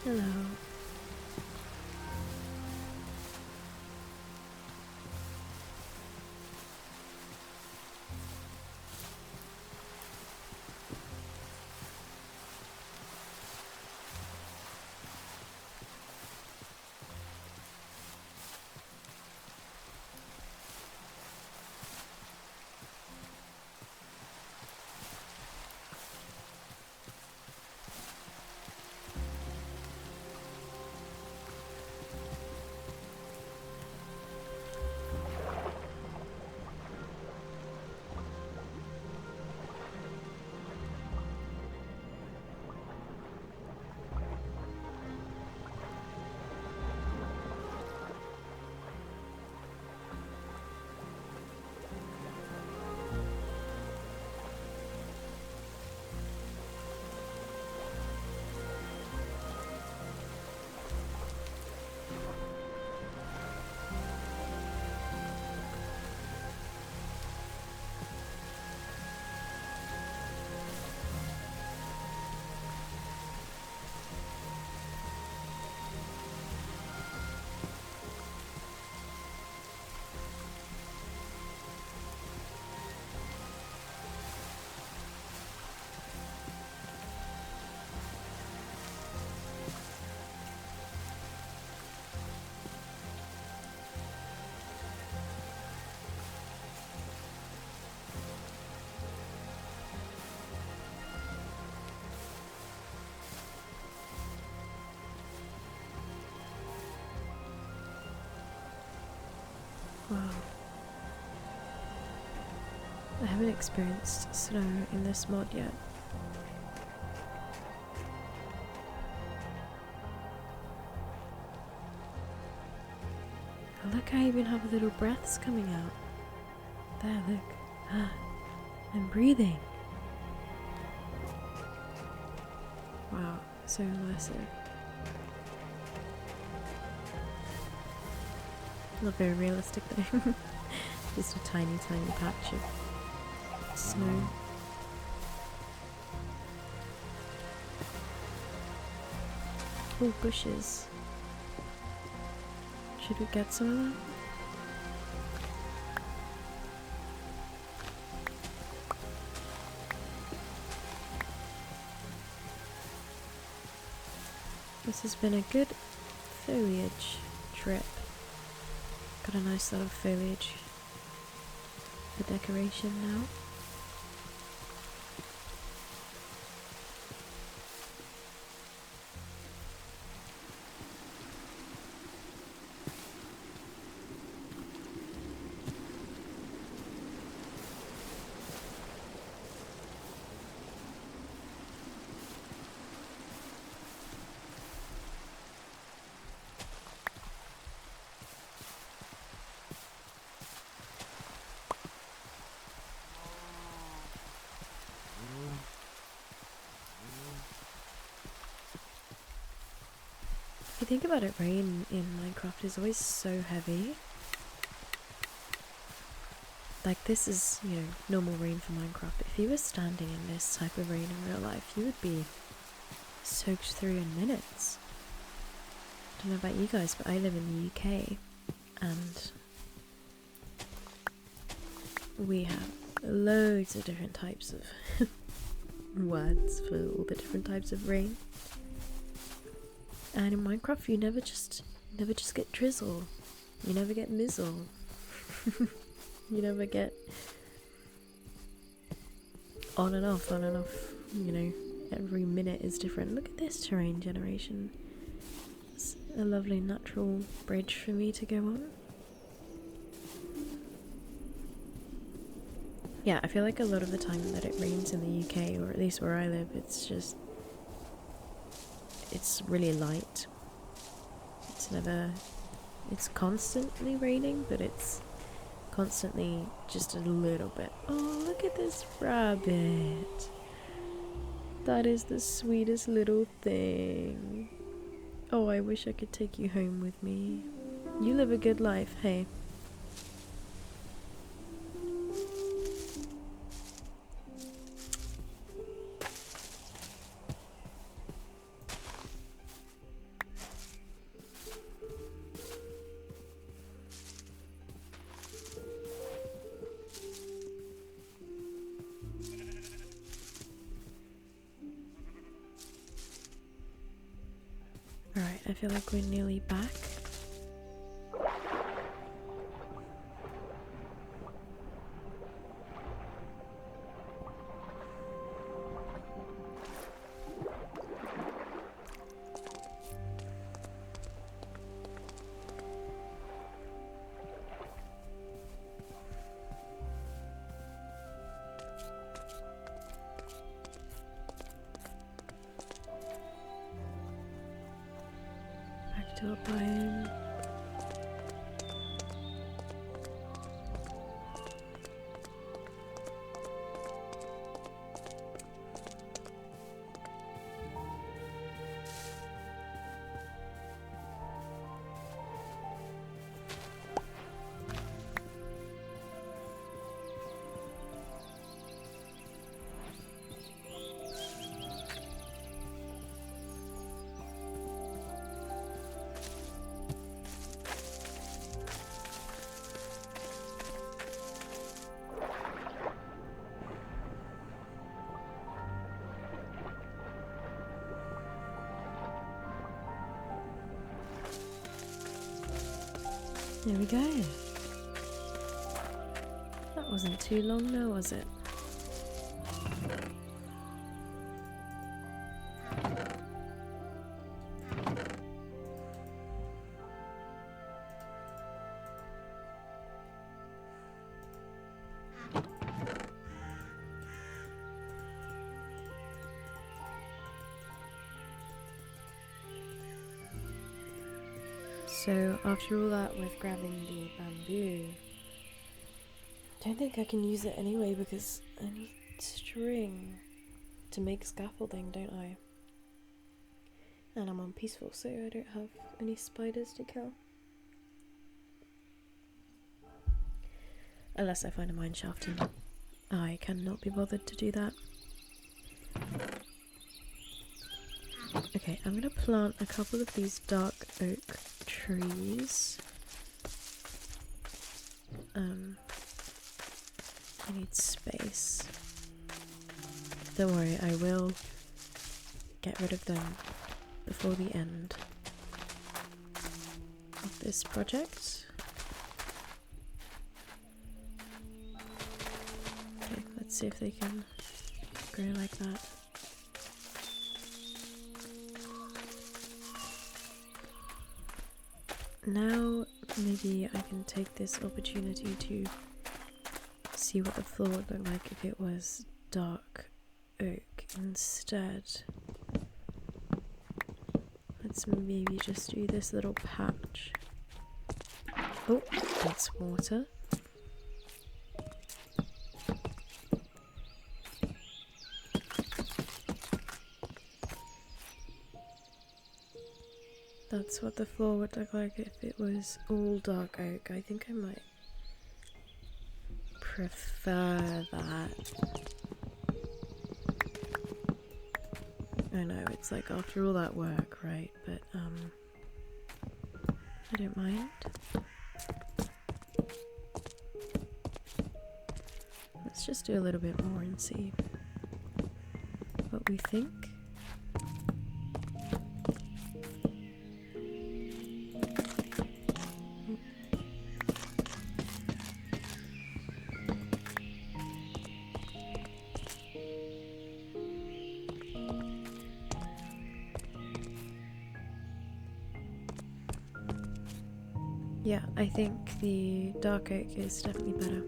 Hello. Wow. I haven't experienced snow in this mod yet. Look, I even have little breaths coming out. There, look. I'm breathing. Wow, so immersive. Not very realistic though. Just a tiny, tiny patch of snow. Oh, bushes. Should we get some of that? This has been a good foliage trip. Got a nice lot of foliage for decoration now. If you think about it, rain in Minecraft is always so heavy. Like this is, you know, normal rain for Minecraft. If you were standing in this type of rain in real life, you would be soaked through in minutes. I don't know about you guys, but I live in the UK and we have loads of different types of words for all the different types of rain. And in Minecraft, you never just get drizzle. You never get mizzle. You never get on and off, you know, every minute is different. Look at this terrain generation. It's a lovely natural bridge for me to go on. Yeah, I feel like a lot of the time that it rains in the UK, or at least where I live, it's really light. It's constantly raining, but it's constantly just a little bit. Oh, look at this rabbit. That is the sweetest little thing. Oh, I wish I could take you home with me. You live a good life, hey. Alright, I feel like we're nearly back. Back to a biome. There we go. That wasn't too long now, was it? So after all that with grabbing the bamboo, I don't think I can use it anyway because I need string to make scaffolding, don't I? And I'm on peaceful, so I don't have any spiders to kill. Unless I find a mine shaft, and I cannot be bothered to do that. Okay, I'm gonna plant a couple of these dark oak trees. I need space. Don't worry, I will get rid of them before the end of this project. Okay, let's see if they can grow like that. Now maybe I can take this opportunity to see what the floor would look like if it was dark oak instead. Let's maybe just do this little patch. Oh, that's water. That's what the floor would look like if it was all dark oak. I think I might prefer that. I know, it's like after all that work, right? But, I don't mind. Let's just do a little bit more and see what we think. Yeah, I think the dark oak is definitely better.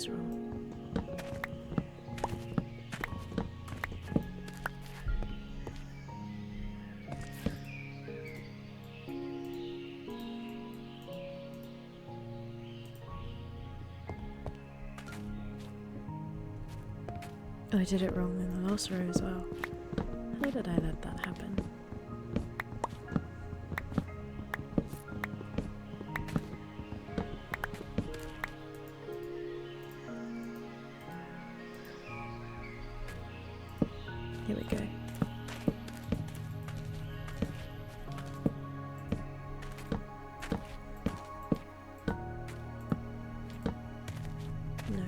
Wrong. Oh, I did it wrong in the last row as well. How did I let that happen? Here we go. No.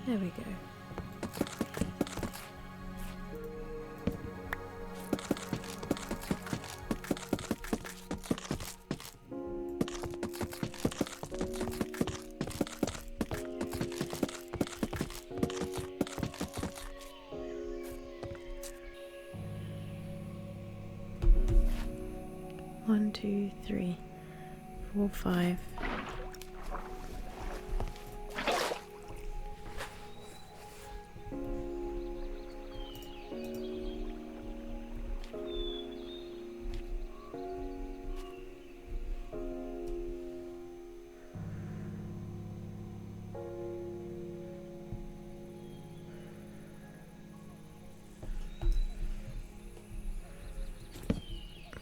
There we go. 1, 2, 3, 4, 5.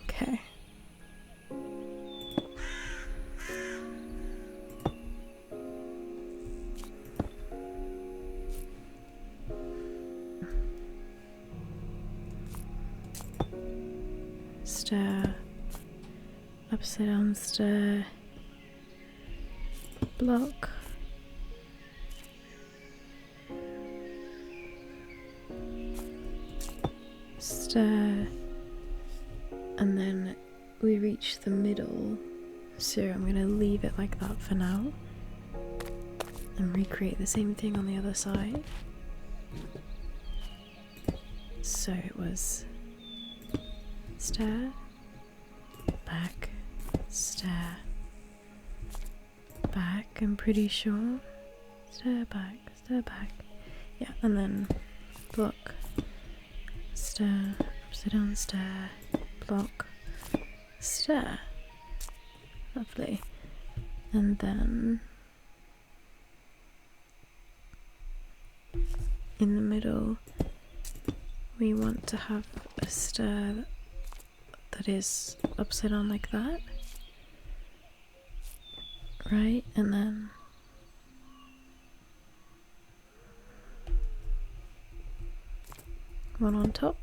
Okay. Stair, upside down stair, block, stair, and then we reach the middle, so I'm going to leave it like that for now and recreate the same thing on the other side. So it was stair, back, stair, back, I'm pretty sure. Stair, back, yeah, and then block, stair, upside down stair, block, stair. Lovely. And then in the middle we want to have a stair that is upside down like that, right? And then one on top.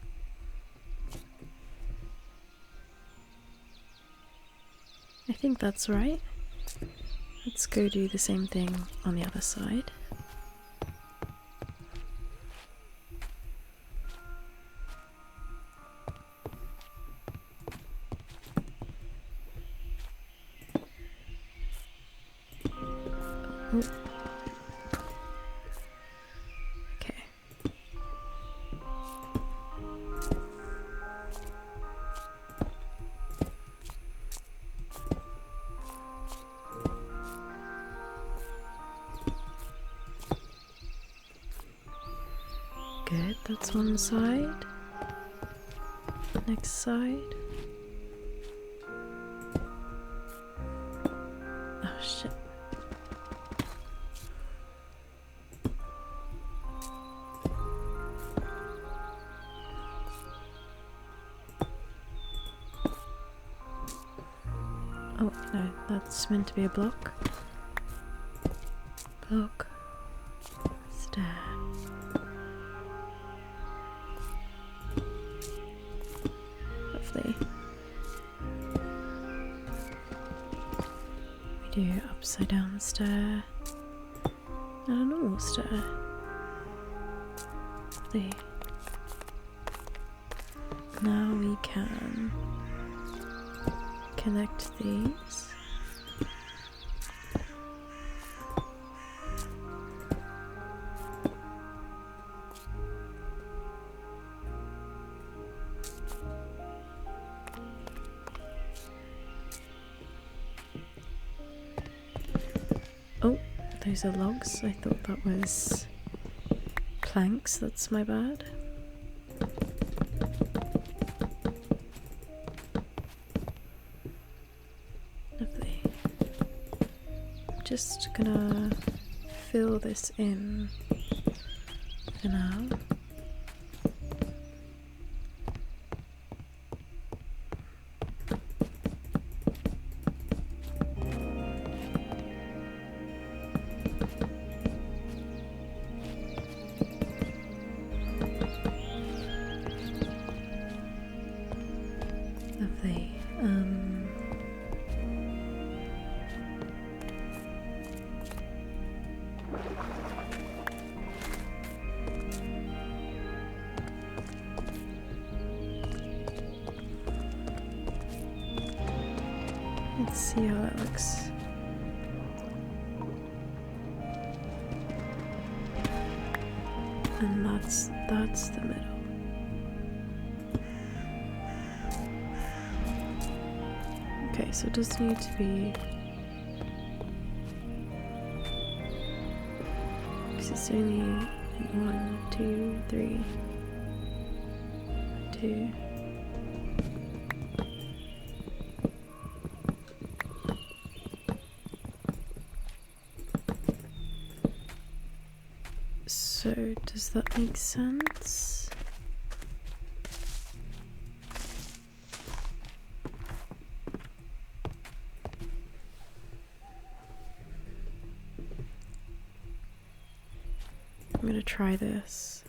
I think that's right. Let's go do the same thing on the other side. Oh. Okay. Good, that's one side. Next side. Oh shit. Oh no, that's meant to be a block. Block. Stair. Lovely. We do upside down stair and a normal stair. Lovely. Now we can connect these. Oh, those are logs. I thought that was planks. That's my bad. Lovely. I'm just gonna fill this in for now. Lovely. Let's see how that looks. And that's the middle. Okay, so it does need to be, because it's only 1, 2, 3, 2. So does that make sense? I'm gonna try this.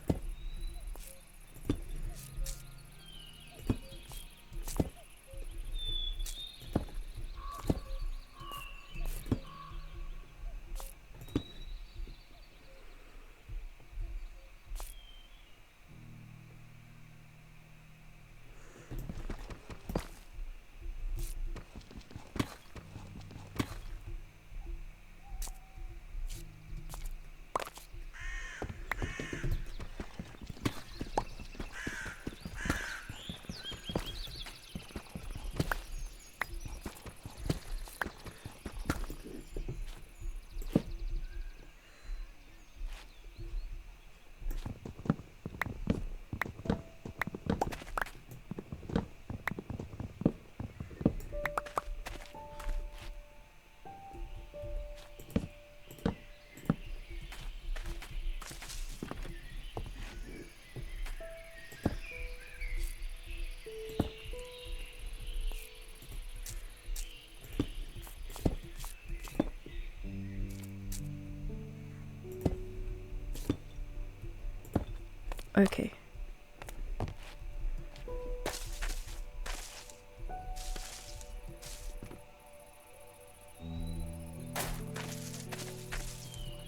Okay.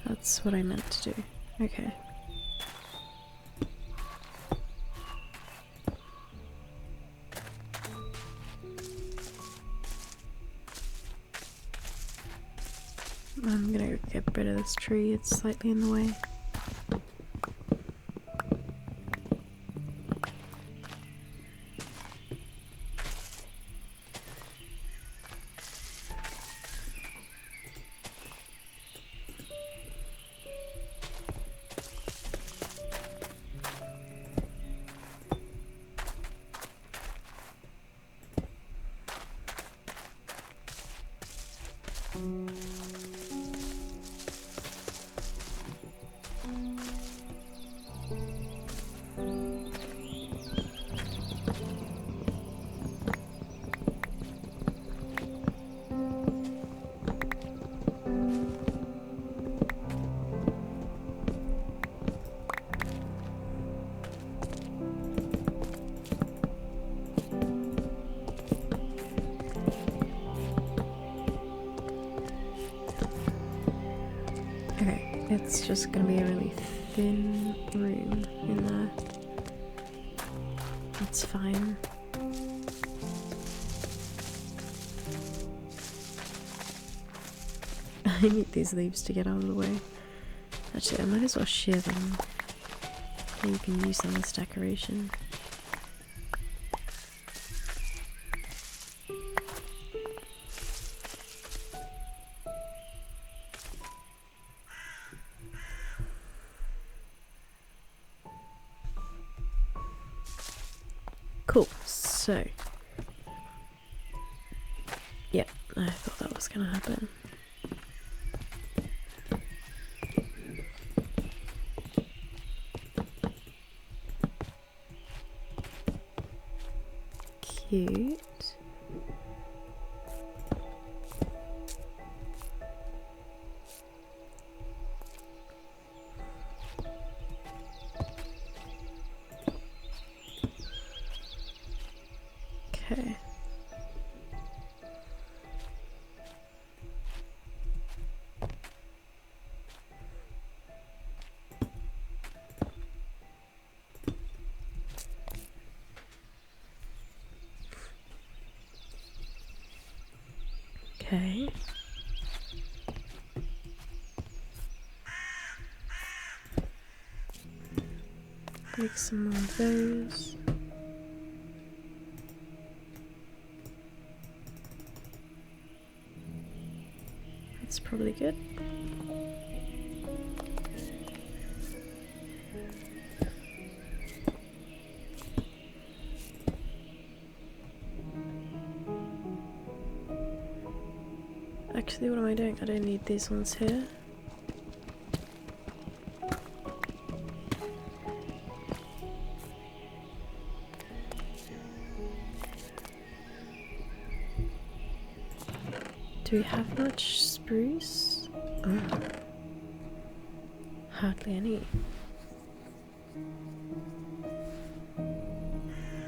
That's what I meant to do. Okay. I'm gonna get rid of this tree, it's slightly in the way. Okay, it's just gonna be a really thin room in there. It's fine. I need these leaves to get out of the way. Actually, I might as well shear them. So you can use them as decoration. Cool, so yeah, I thought that was gonna happen. Cute. Okay. Okay. Make some more of those. That's probably good. Actually, what am I doing? I don't need these ones here. Do we have much spruce? Oh. Hardly any.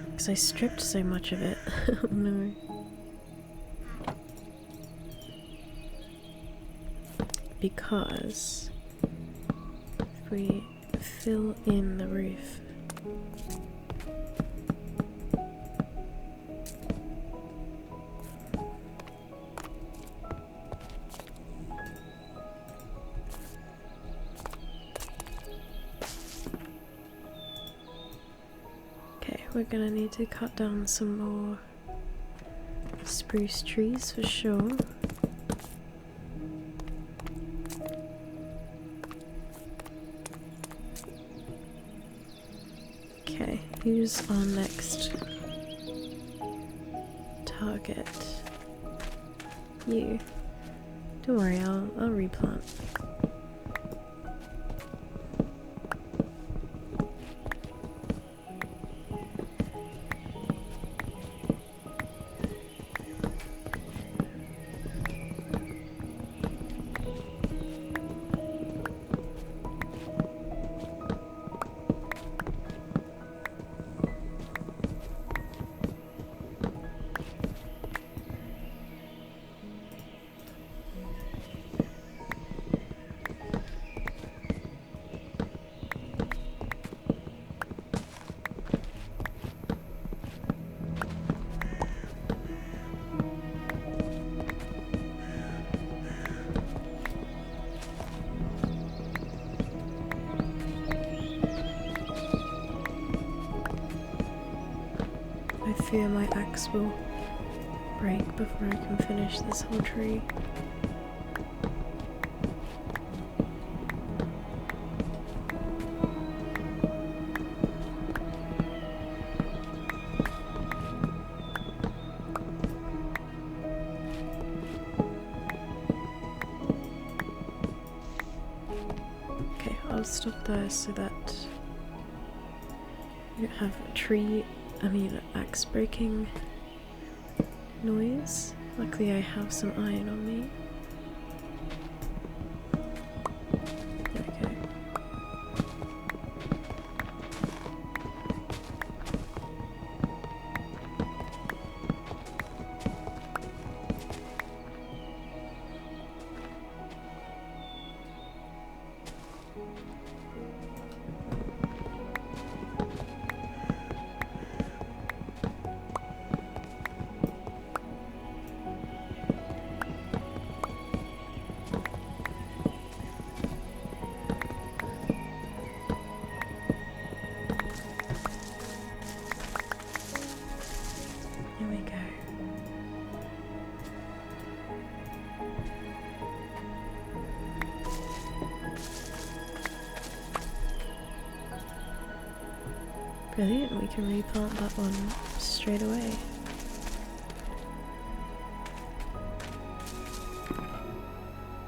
Because I stripped so much of it. Oh no. Because if we fill in the roof, okay, we're gonna need to cut down some more spruce trees for sure. Okay, who's our next target? You. Don't worry, I'll replant. I fear my axe will break before I can finish this whole tree. Okay, I'll stop there so that you don't have axe breaking noise. Luckily I have some iron on me. There we go. There we go. Brilliant, we can replant that one straight away.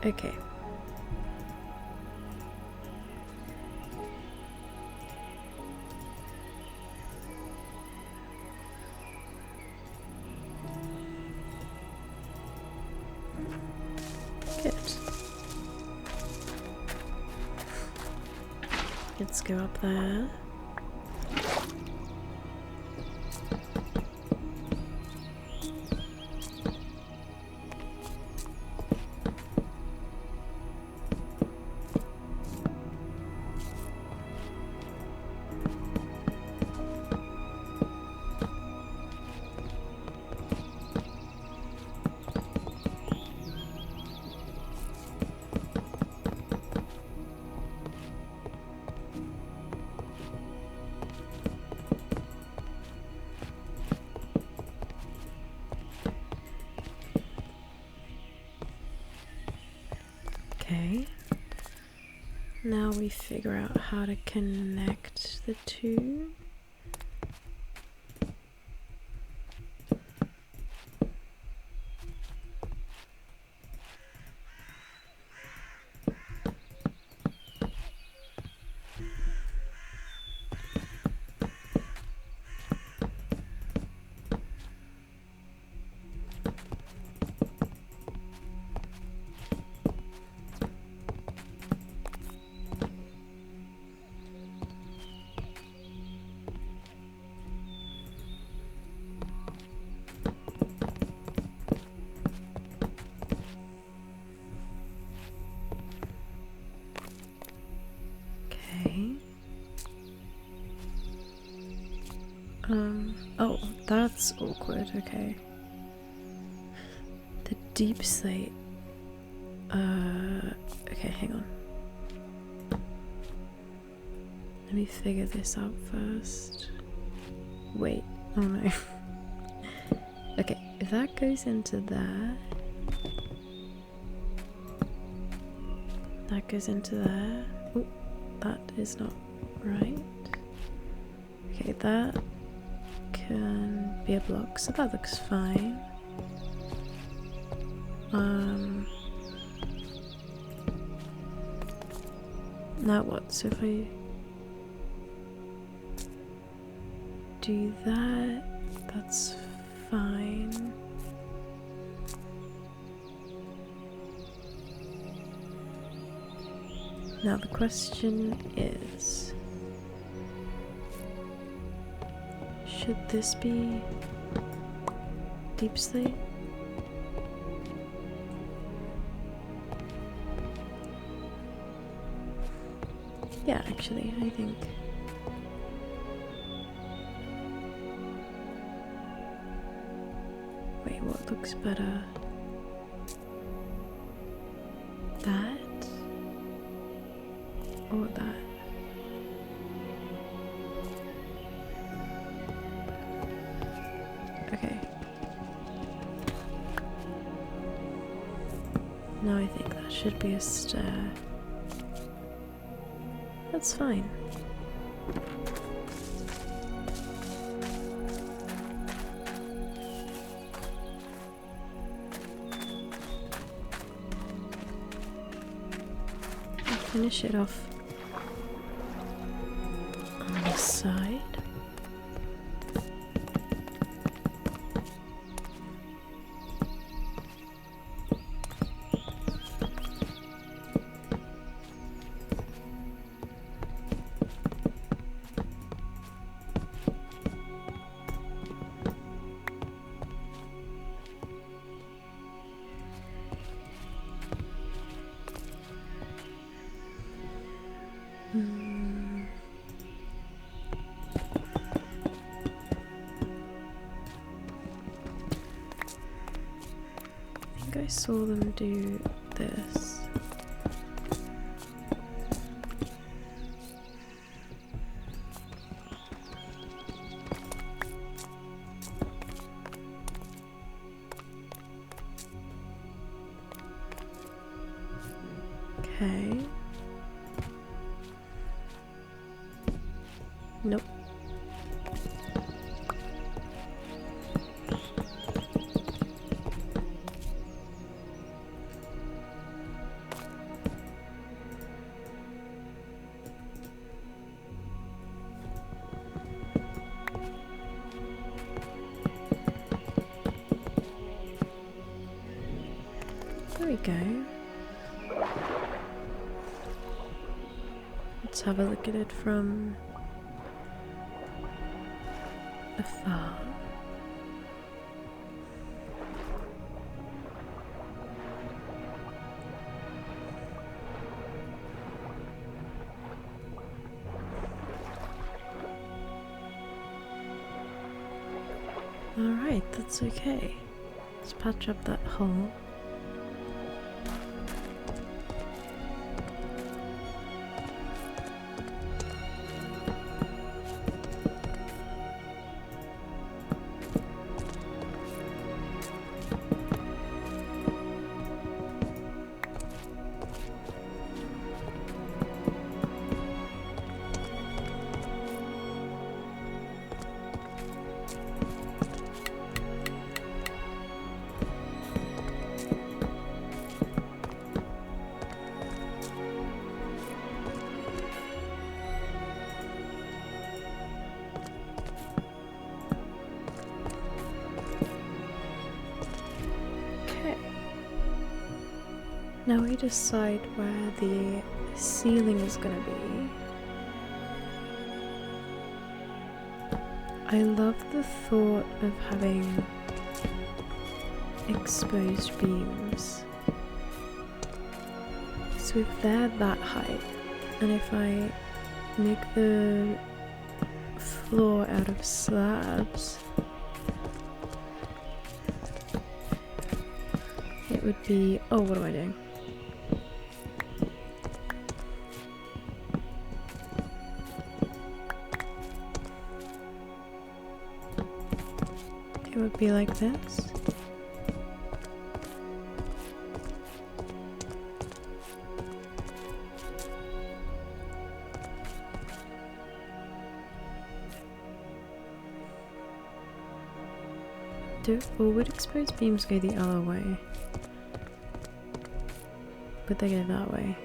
Okay. Good. Let's go up there. Now we figure out how to connect the two. Oh, that's awkward, okay. The deep slate. Okay, hang on. Let me figure this out first. Wait, oh no. Okay, if that goes into there. That goes into there. Oh, that is not right. Okay, that can be a block, so that looks fine. Now what? So if I do that, that's fine. Now the question is, should this be deep slate? Yeah, actually, I think. Wait, what looks better? That? Or that? Okay. Now I think that should be a stair. That's fine. I'll finish it off on this side. I saw them do this. Okay. Nope. There we go. Let's have a look at it from afar. Alright, that's okay. Let's patch up that hole. Now we decide where the ceiling is going to be. I love the thought of having exposed beams. So if they're that height, and if I make the floor out of slabs, it would be... oh, what am I doing? It would be like this. Or would exposed beams go the other way? Would they go that way?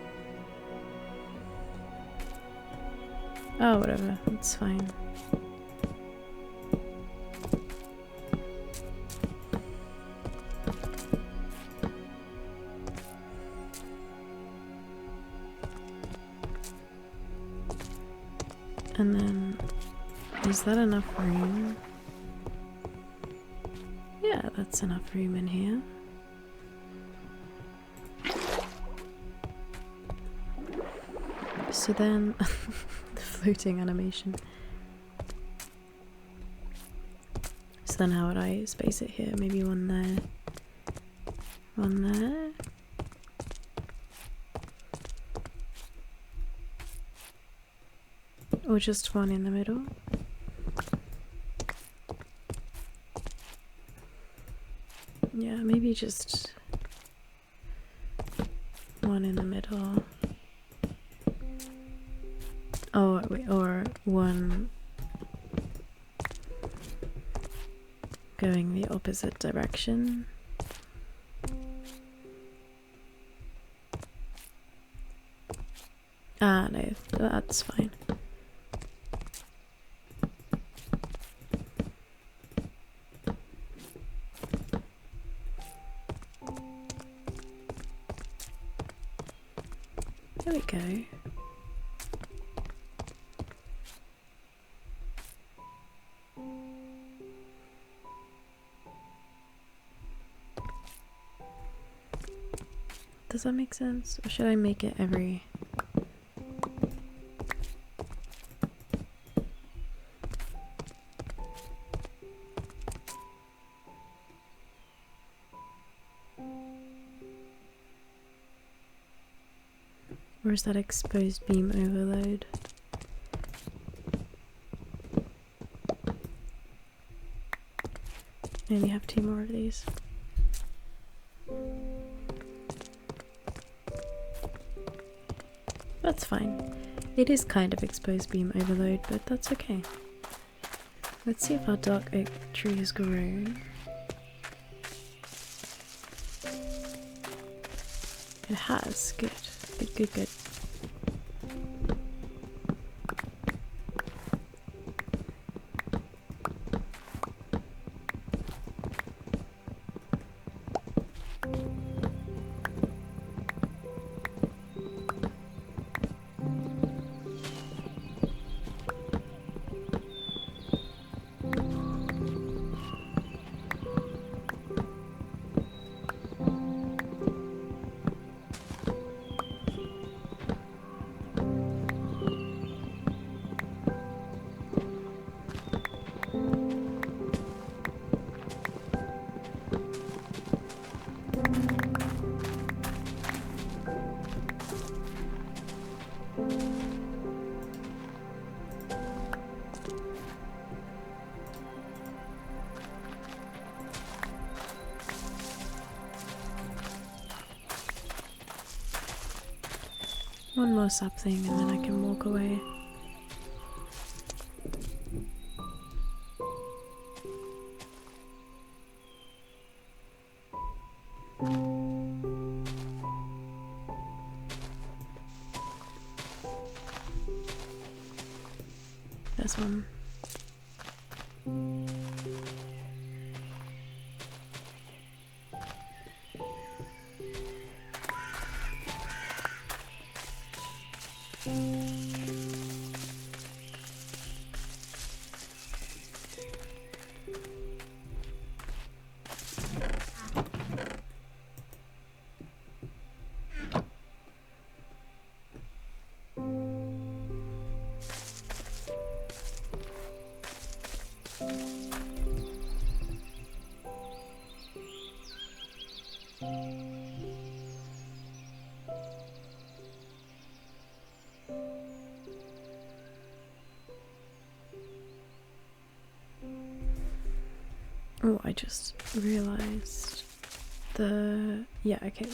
Oh, whatever, it's fine. And then, is that enough room? Yeah, that's enough room in here. So then, the floating animation. So then how would I space it here? Maybe one there. One there. Or just one in the middle. Yeah, maybe just one in the middle. Oh, wait, or one going the opposite direction. Ah, no, that's fine. There we go. Does that make sense? Or should I make it every... Or is that exposed beam overload? I only have 2 more of these. That's fine. It is kind of exposed beam overload, but that's okay. Let's see if our dark oak tree has grown. It has. Good. Good, good, good. One more something and then I can walk away. This one. Oh, I just realised yeah, okay.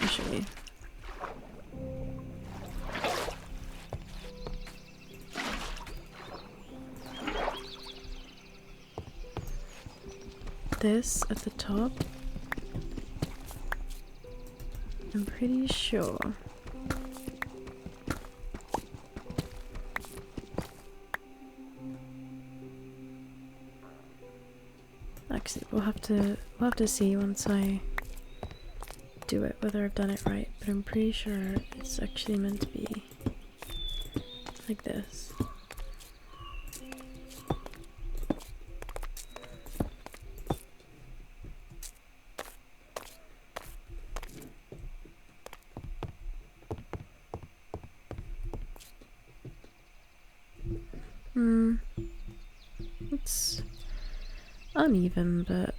I'll show you. This at the top, I'm pretty sure. Actually, we'll have to see once I do it whether I've done it right, but I'm pretty sure it's actually meant to be like this. It's uneven, but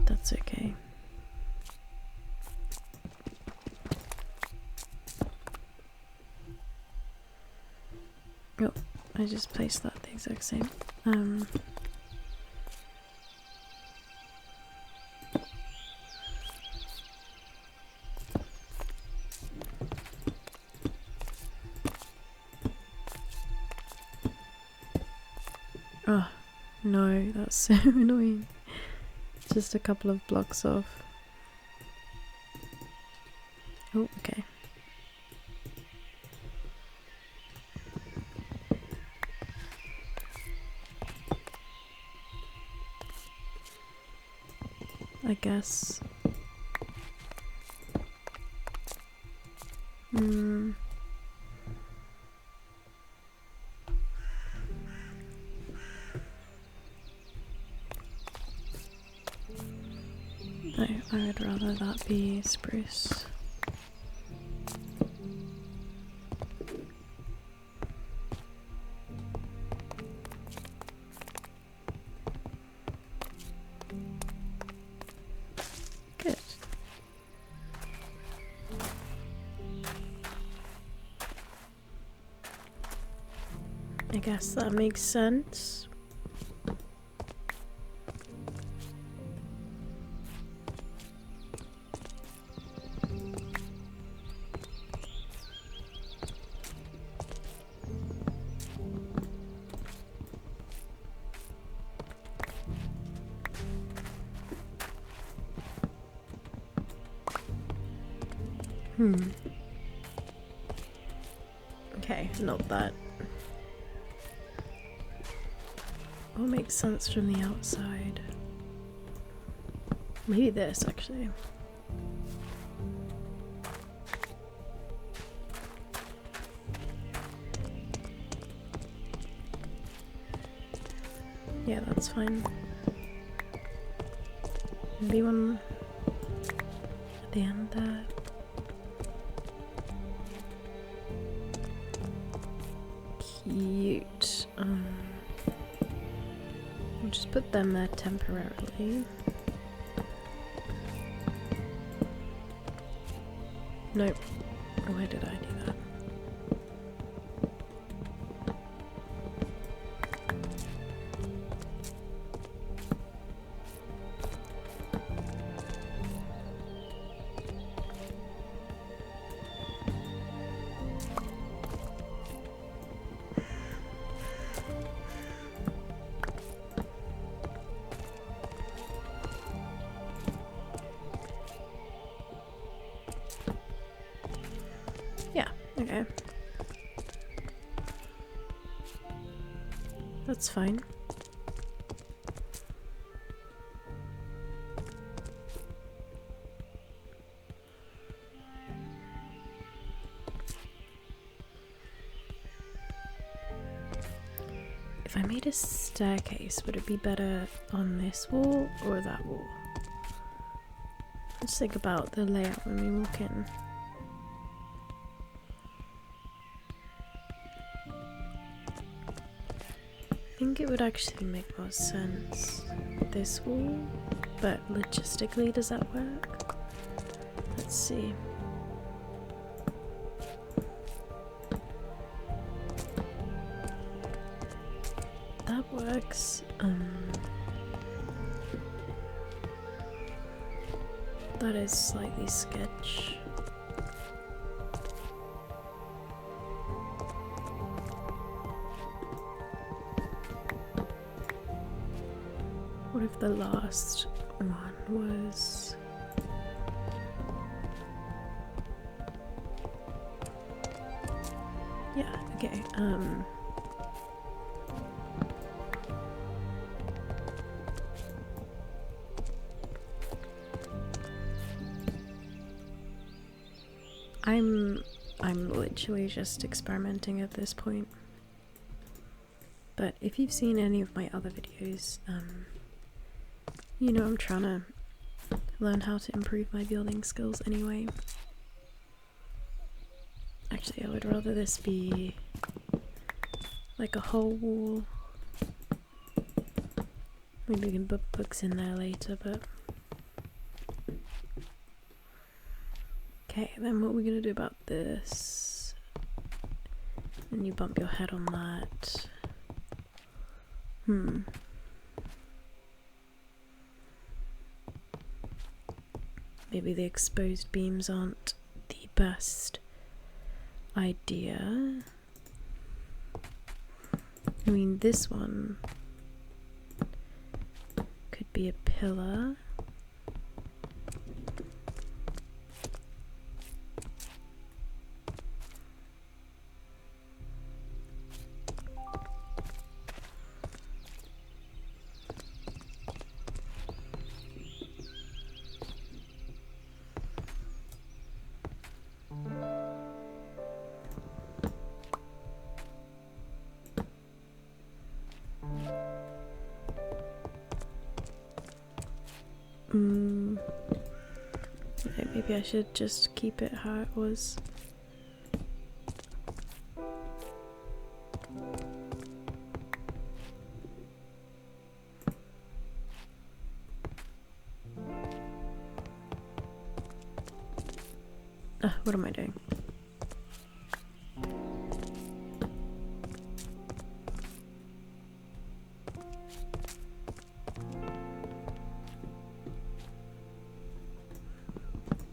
that's okay. Oh, I just placed that the exact same. Oh, no, that's so annoying. Just a couple of blocks off. Oh, okay. I guess. I would rather that be spruce. Good. I guess that makes sense. Okay, not that. What makes sense from the outside? Maybe this, actually. Yeah, that's fine. Maybe one at the end there. Cute. We'll just put them there temporarily. Nope. Why did I do that? Okay. That's fine. If I made a staircase, would it be better on this wall or that wall? Let's think about the layout when we walk in. I think it would actually make more sense this wall, but logistically, does that work? Let's see. That works. That is slightly sketch. What if the last one was... Yeah, okay, I'm literally just experimenting at this point. But if you've seen any of my other videos, you know I'm trying to learn how to improve my building skills anyway. Actually, I would rather this be like a whole wall. Maybe we can put books in there later, but... Okay, then what are we gonna do about this? And you bump your head on that. Maybe the exposed beams aren't the best idea. I mean, this one could be a pillar. Okay, maybe I should just keep it how it was. What am I doing?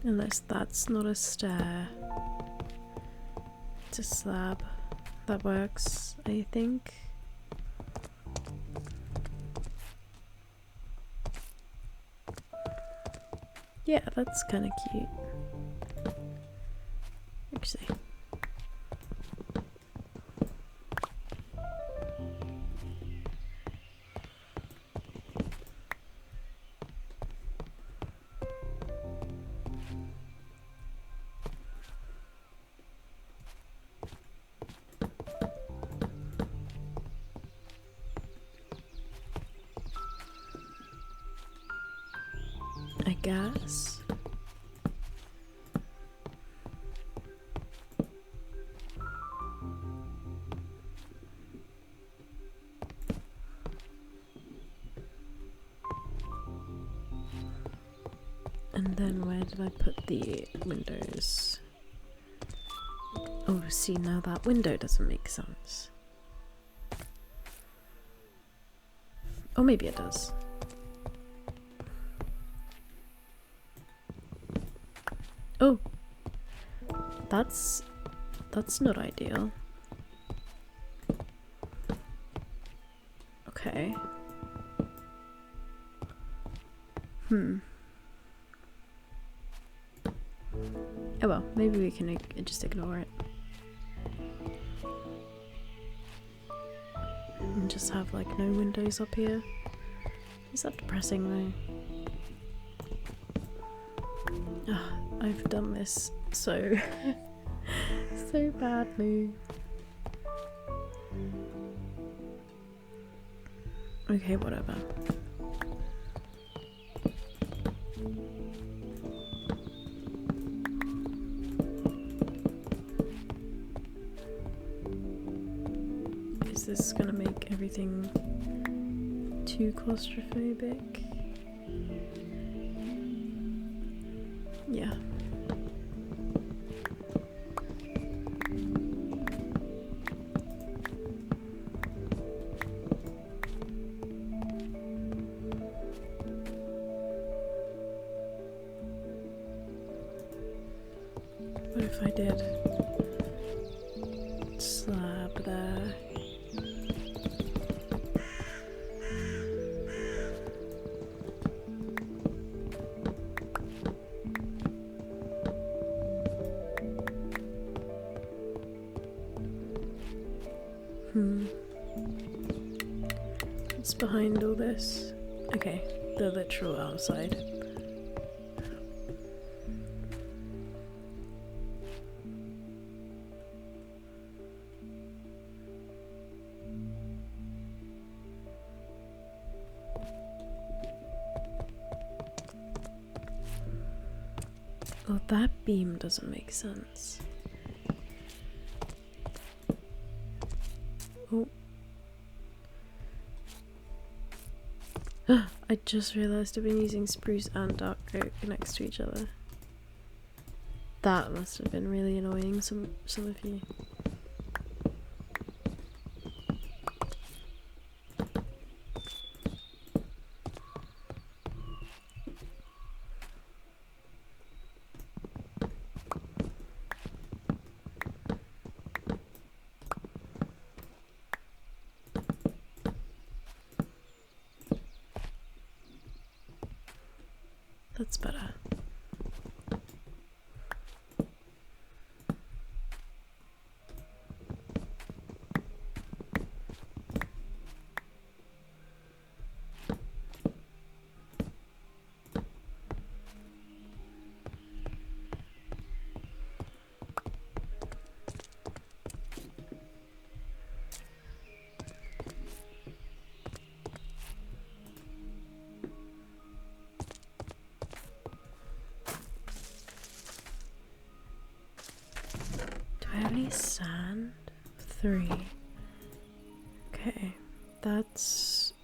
Unless that's not a stair. It's a slab. That works, I think. Yeah, that's kind of cute. Actually. I guess. And then where did I put the windows? Oh, see, now that window doesn't make sense. Oh, maybe it does. Oh, that's not ideal. Okay. Oh well, maybe we can just ignore it. And just have like no windows up here. Is that depressing though? I've done this so so badly. Okay, whatever. this is gonna make everything too claustrophobic. Yeah. What if I did slab there? What's behind all this? Okay, the literal outside. Oh, that beam doesn't make sense. Oh. I just realised I've been using spruce and dark oak next to each other. That must have been really annoying some of you. That's better. Do I have any sand? 3. Okay, that's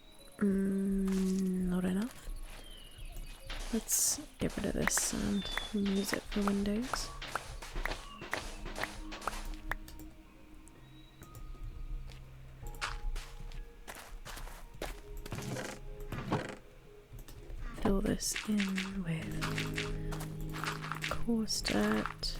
not enough. Let's get rid of this sand and use it for windows. Fill this in with coarse dirt.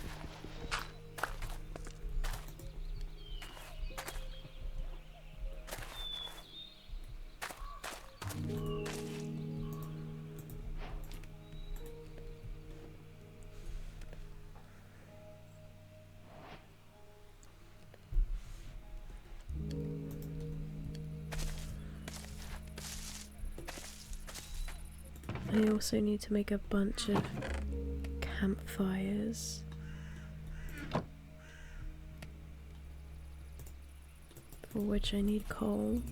I also need to make a bunch of campfires. For which I need coal.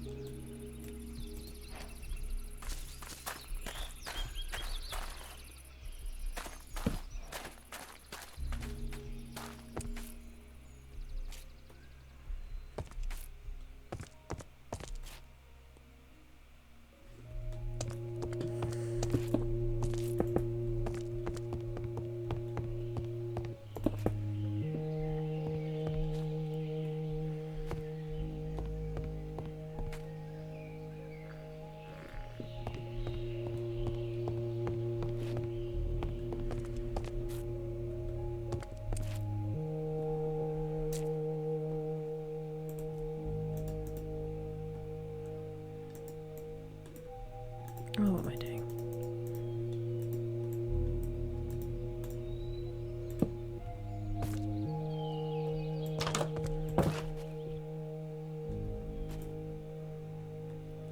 Oh, what am I doing?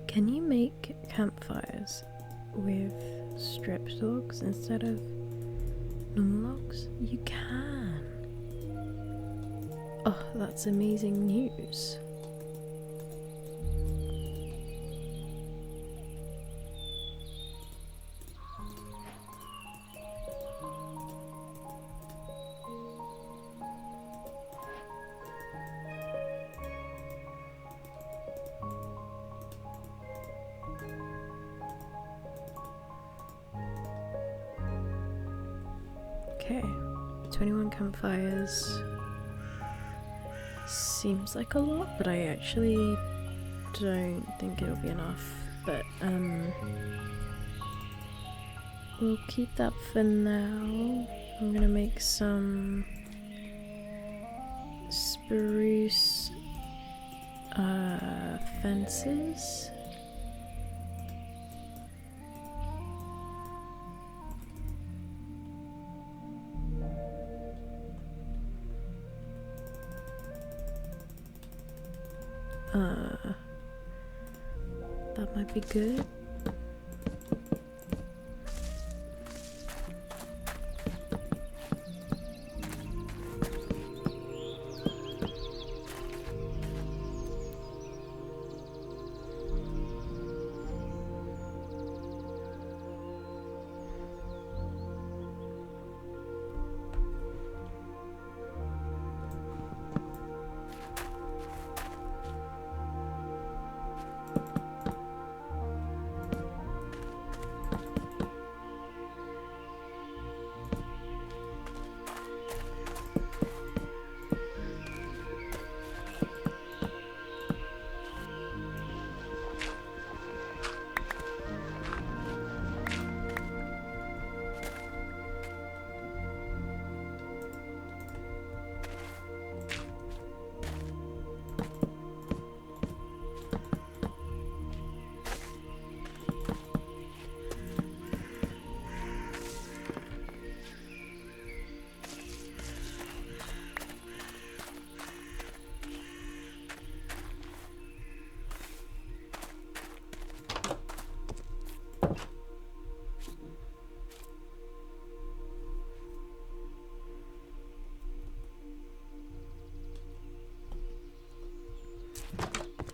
Can you make campfires with stripped logs instead of normal logs? You can! Oh, that's amazing news. Okay, 21 campfires. Seems like a lot, but I actually don't think it'll be enough. But we'll keep that for now. I'm gonna make some spruce fences. That might be good.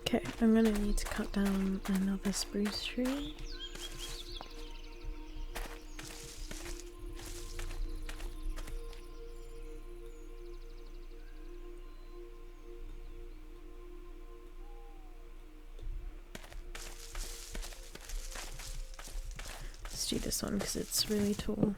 Okay, I'm gonna need to cut down another spruce tree. Let's do this one because it's really tall.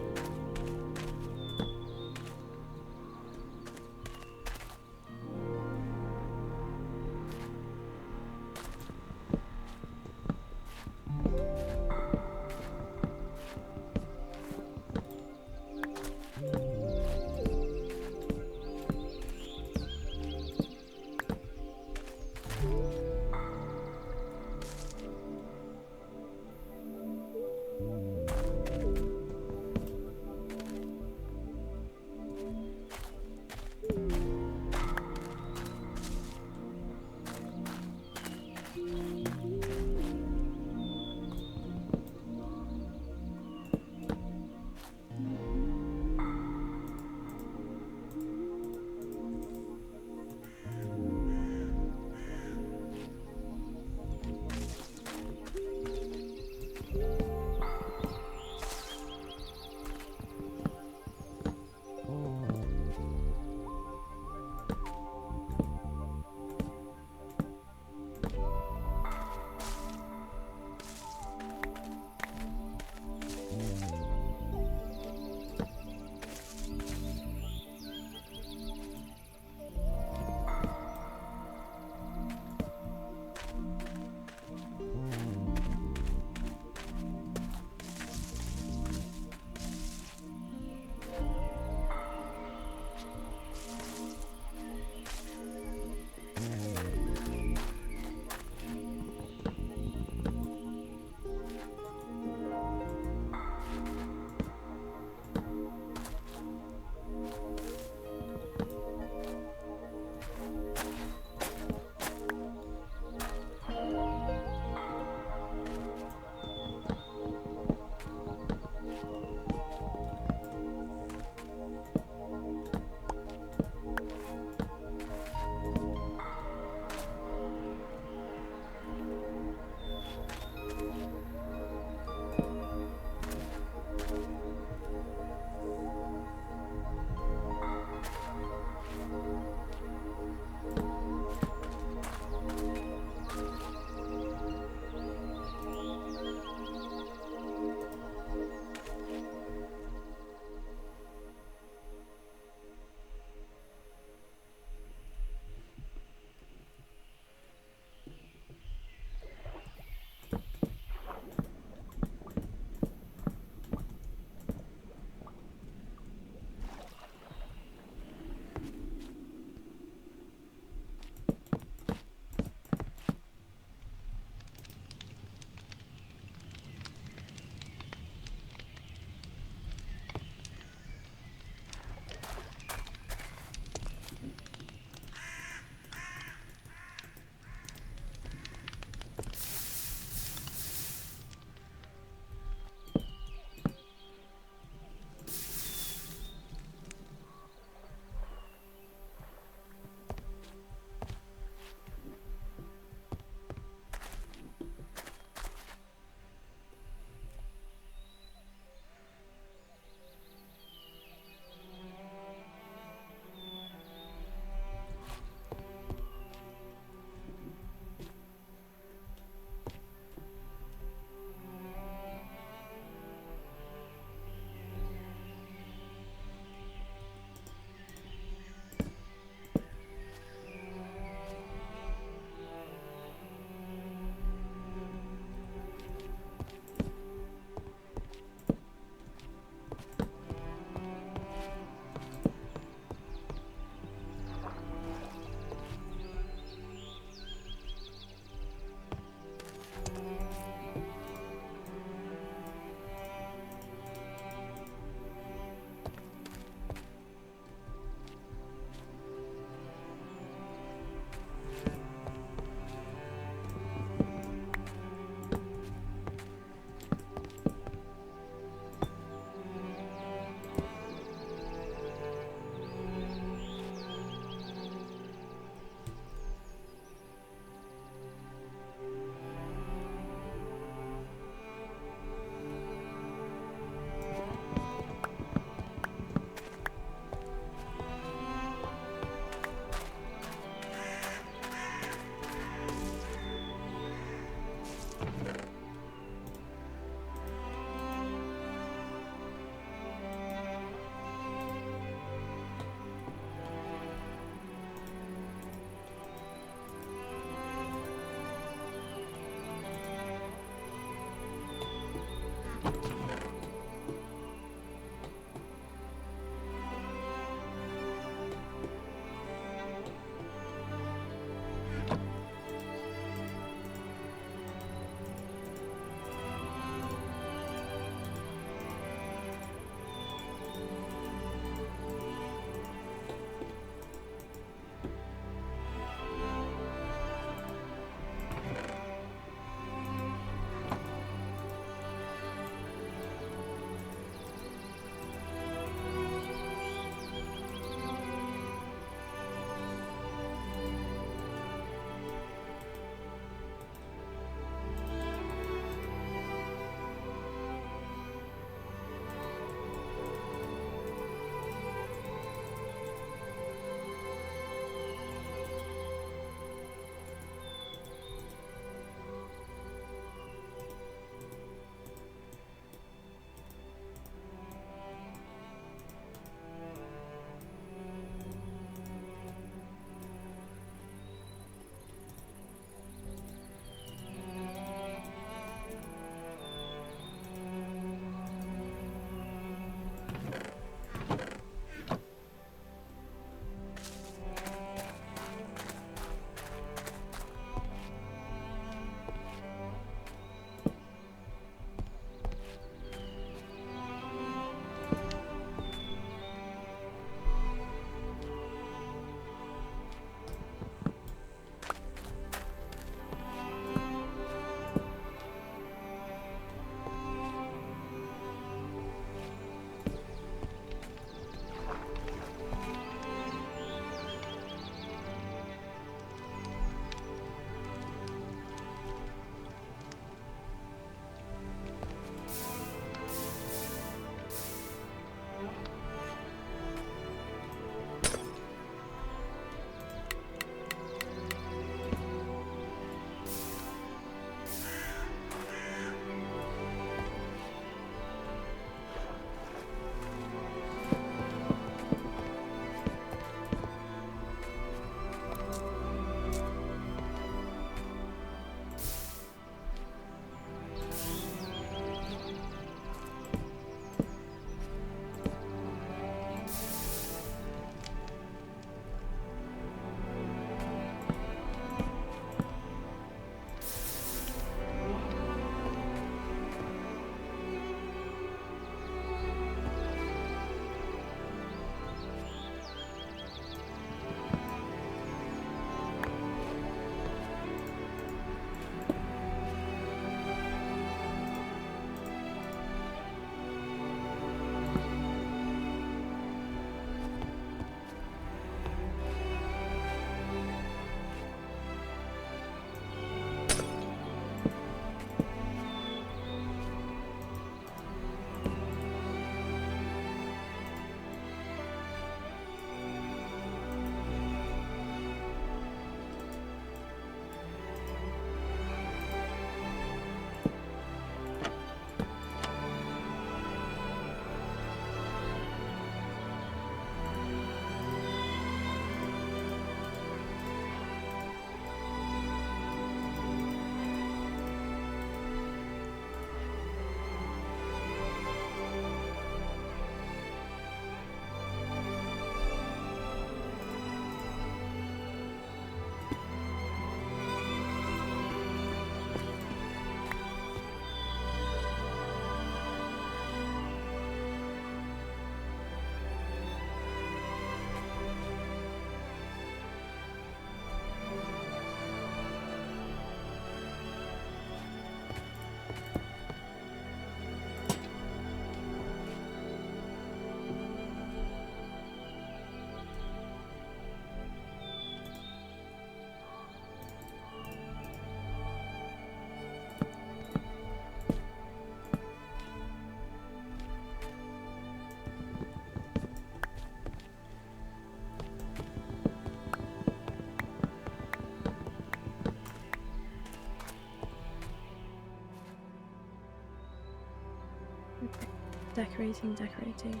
decorating, decorating.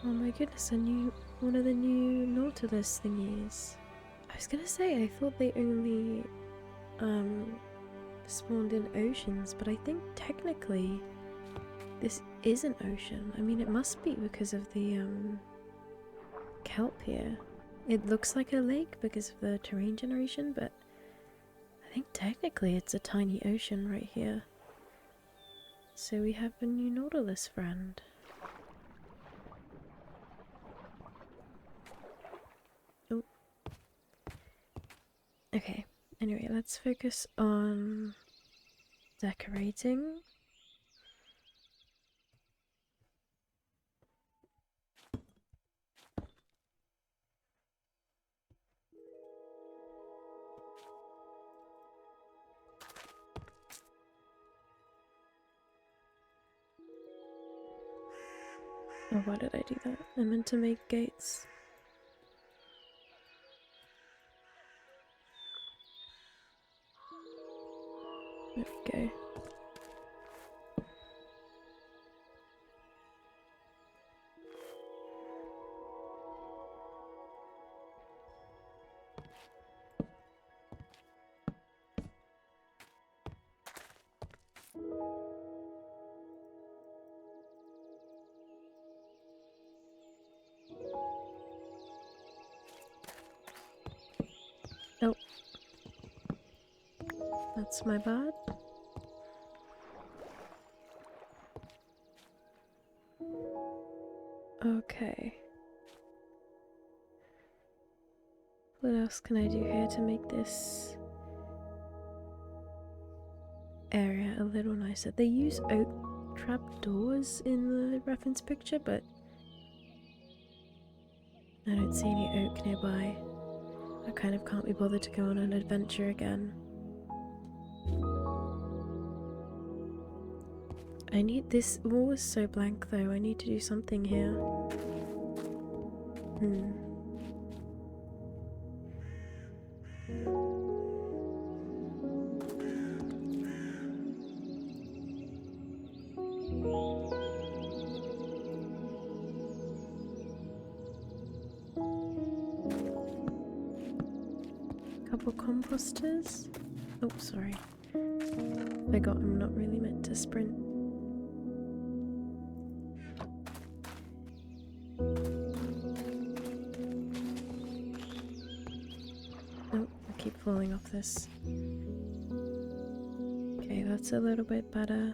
Oh my goodness, one of the new Nautilus thingies. I was gonna say, I thought they only spawned in oceans, but I think technically this is an ocean. I mean, it must be because of the kelp here. It looks like a lake because of the terrain generation, but I think technically it's a tiny ocean right here. So we have a new Nautilus friend. Oh. Okay, anyway, let's focus on decorating. Oh, why did I do that? I meant to make gates. There we go. Oh. That's my bad. Okay. What else can I do here to make this area a little nicer? They use oak trap doors in the reference picture, but I don't see any oak nearby. I kind of can't be bothered to go on an adventure again. I need this wall is so blank though. I need to do something here. Couple composters. Oh, sorry. Forgot I'm not really meant to sprint. Oh, I keep falling off this. Okay, that's a little bit better.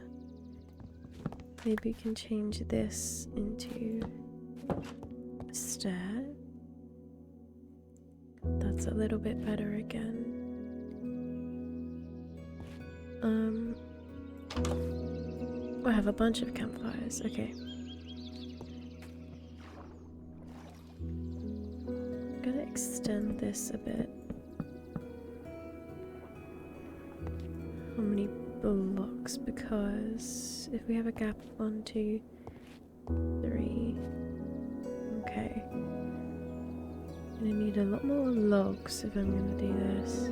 Maybe we can change this into a stair. That's a little bit better again. I have a bunch of campfires, okay. I'm gonna extend this a bit. How many blocks? Because if we have a gap of 1, 2, 3. Okay. I'm gonna need a lot more logs if I'm gonna do this.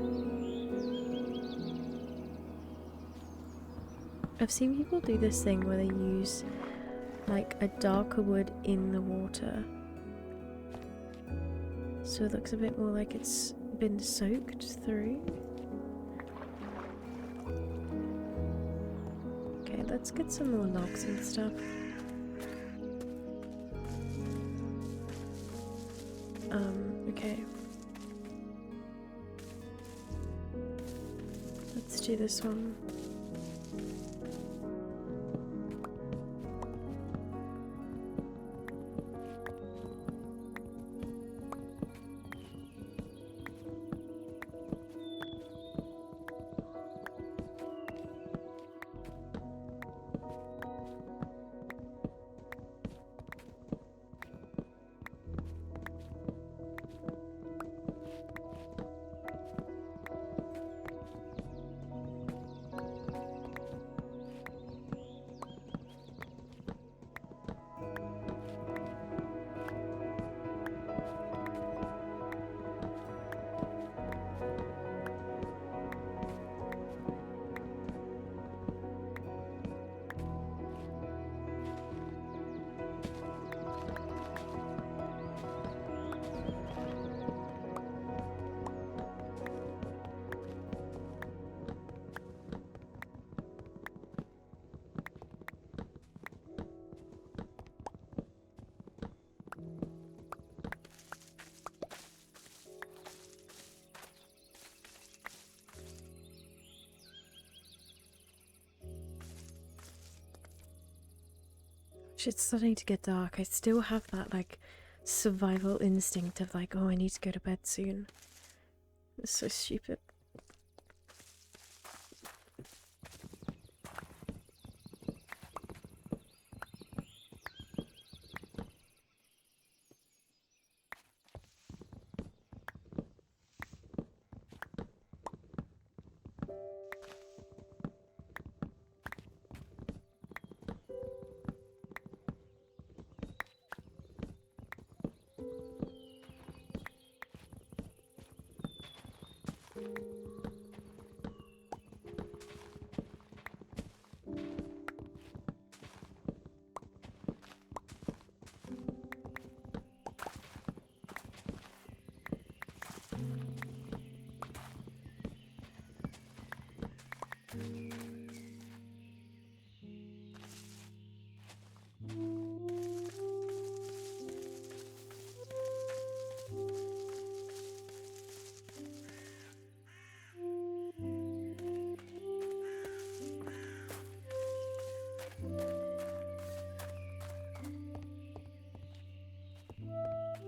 I've seen people do this thing where they use like a darker wood in the water, so it looks a bit more like it's been soaked through. Okay, let's get some more logs and stuff. Okay. Let's do this one. It's starting to get dark. I still have that, like, survival instinct of, like, oh, I need to go to bed soon. It's so stupid.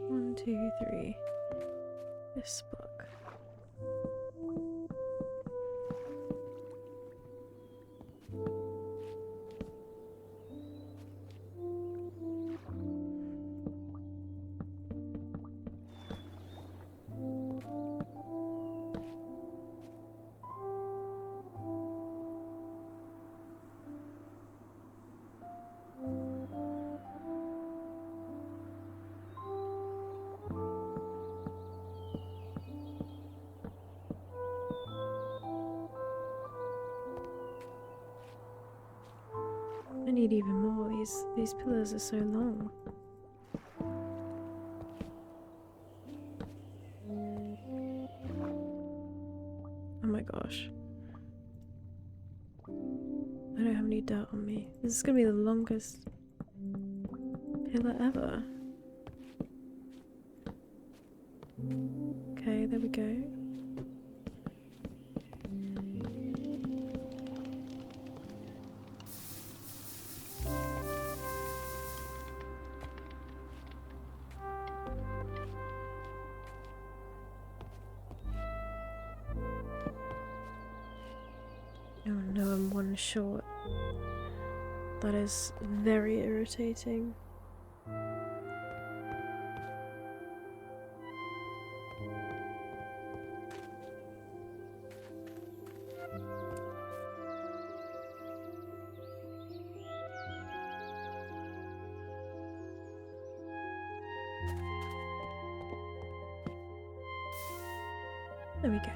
One, two, three. This book. I need even more. These pillars are so long. Oh my gosh. I don't have any dirt on me. This is gonna be the longest pillar ever. Okay, there we go. Oh no, I'm one short. That is very irritating. There we go.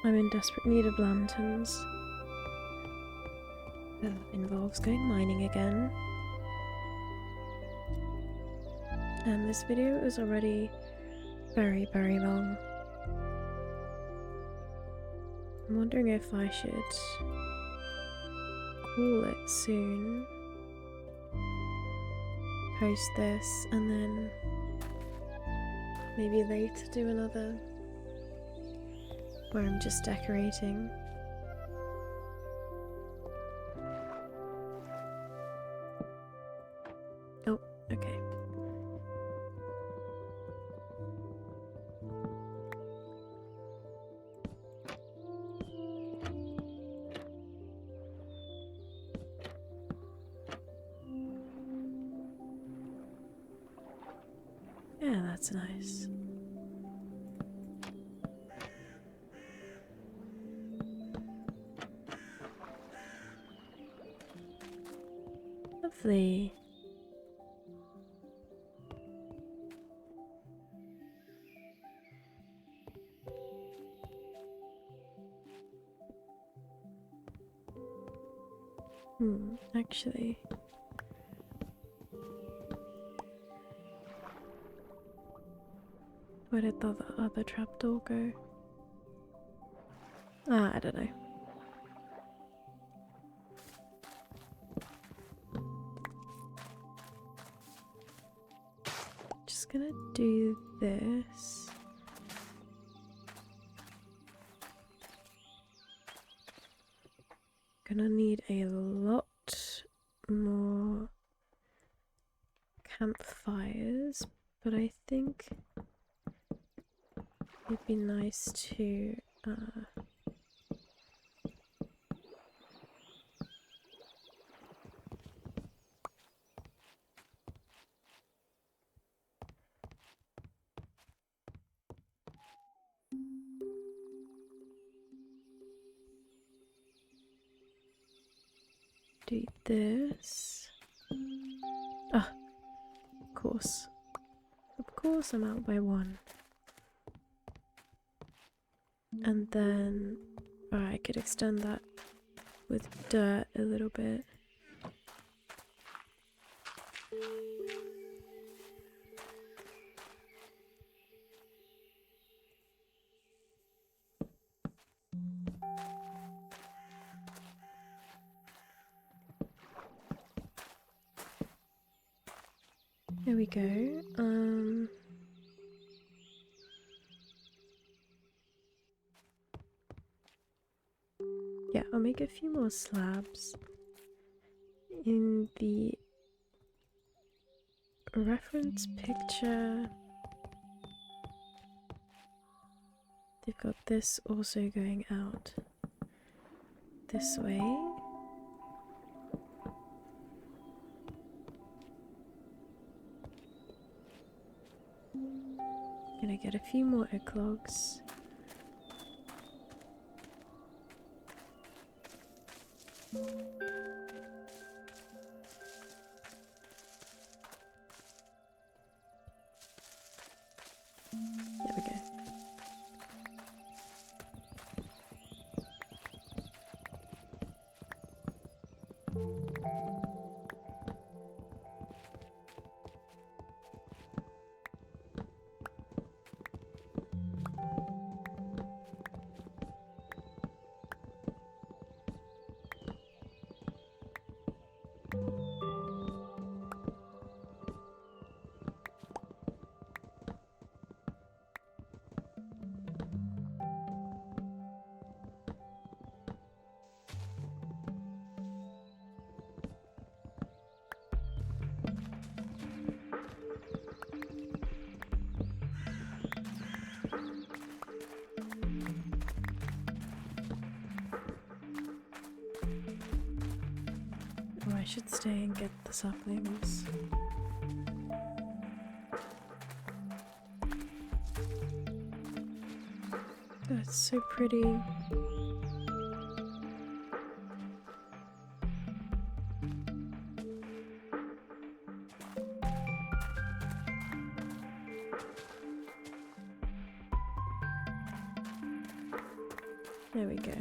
I'm in desperate need of lanterns. That involves going mining again. And this video is already very, very long. I'm wondering if I should call it soon, post this, and then maybe later do another where I'm just decorating. Oh, okay. Yeah, that's nice. Lovely. Actually. Where did the other trapdoor go? Ah, I don't know. just gonna do this. Gonna need a lot more campfires, but I think it'd be nice to do this. Ah, of course. Of course I'm out by one. And then, I could extend that with dirt a little bit. There we go. Yeah, I'll make a few more slabs. In the reference picture, they've got this also going out this way. Gonna get a few more egg logs. There we go. Oh, I should stay and get the saplings. Oh, it's so pretty. There we go.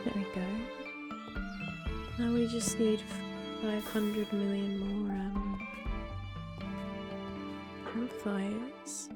There we go. Now we just need 500 million more campfires.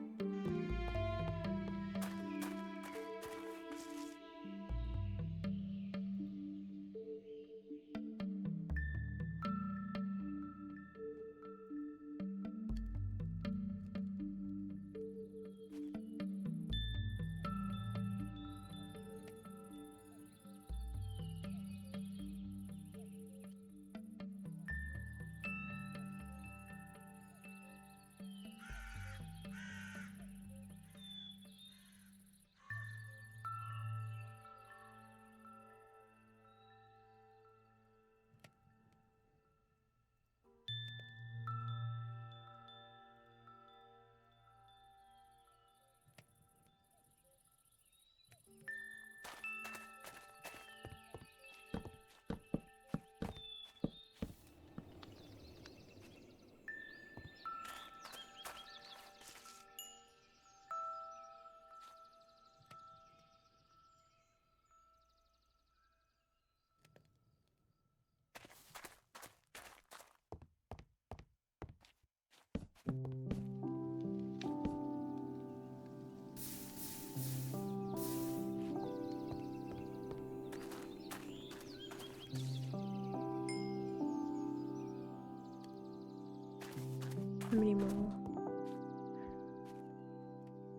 How many more?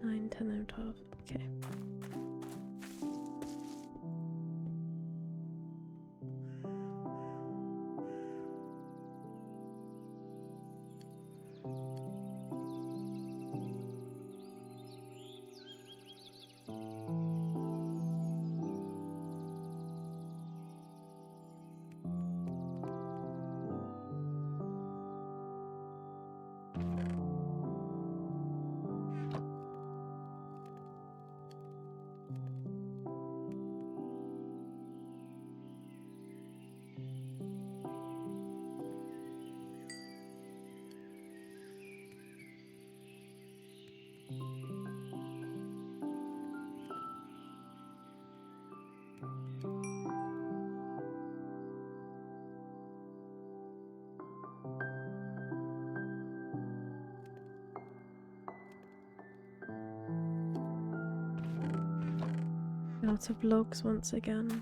9, 10, 11, 12. Okay. Lots of logs once again.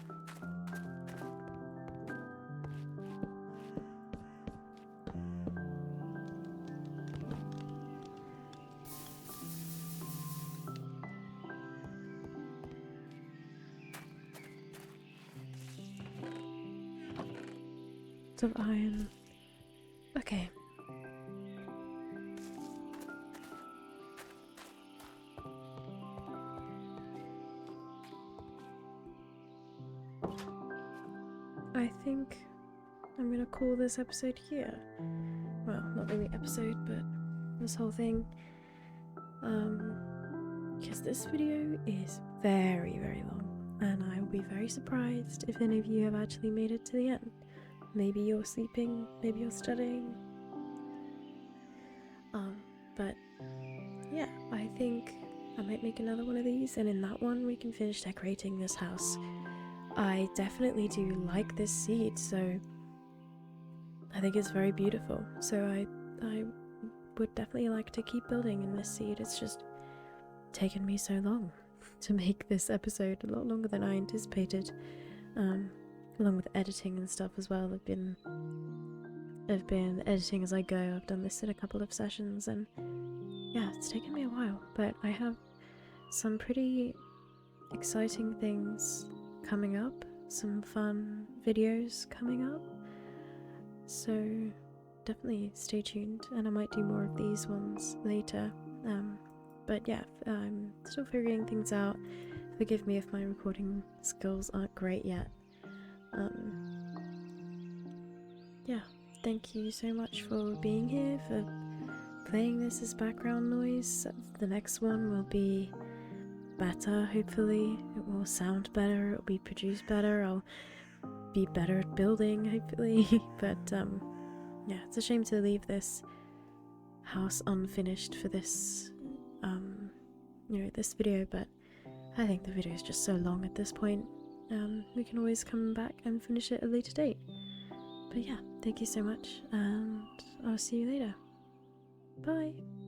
Lots of iron. Okay. I think I'm gonna call this episode here. Well, not really episode, but this whole thing. Because this video is very, very long, and I will be very surprised if any of you have actually made it to the end. Maybe you're sleeping, maybe you're studying. But yeah, I think I might make another one of these, and in that one we can finish decorating this house. I definitely do like this seed, so I think it's very beautiful. So I would definitely like to keep building in this seed. It's just taken me so long to make this episode, a lot longer than I anticipated. Along with editing and stuff as well. I've been editing as I go. I've done this in a couple of sessions, and yeah, it's taken me a while, but I have some pretty exciting things coming up, some fun videos coming up, so definitely stay tuned, and I might do more of these ones later. But yeah, I'm still figuring things out. Forgive me if my recording skills aren't great yet. Yeah, thank you so much for being here, for playing this as background noise. The next one will be better, hopefully. It will sound better, it will be produced better, I'll be better at building, hopefully. But yeah, it's a shame to leave this house unfinished for this this video, but I think the video is just so long at this point. We can always come back and finish it at a later date. But yeah, thank you so much, and I'll see you later. Bye!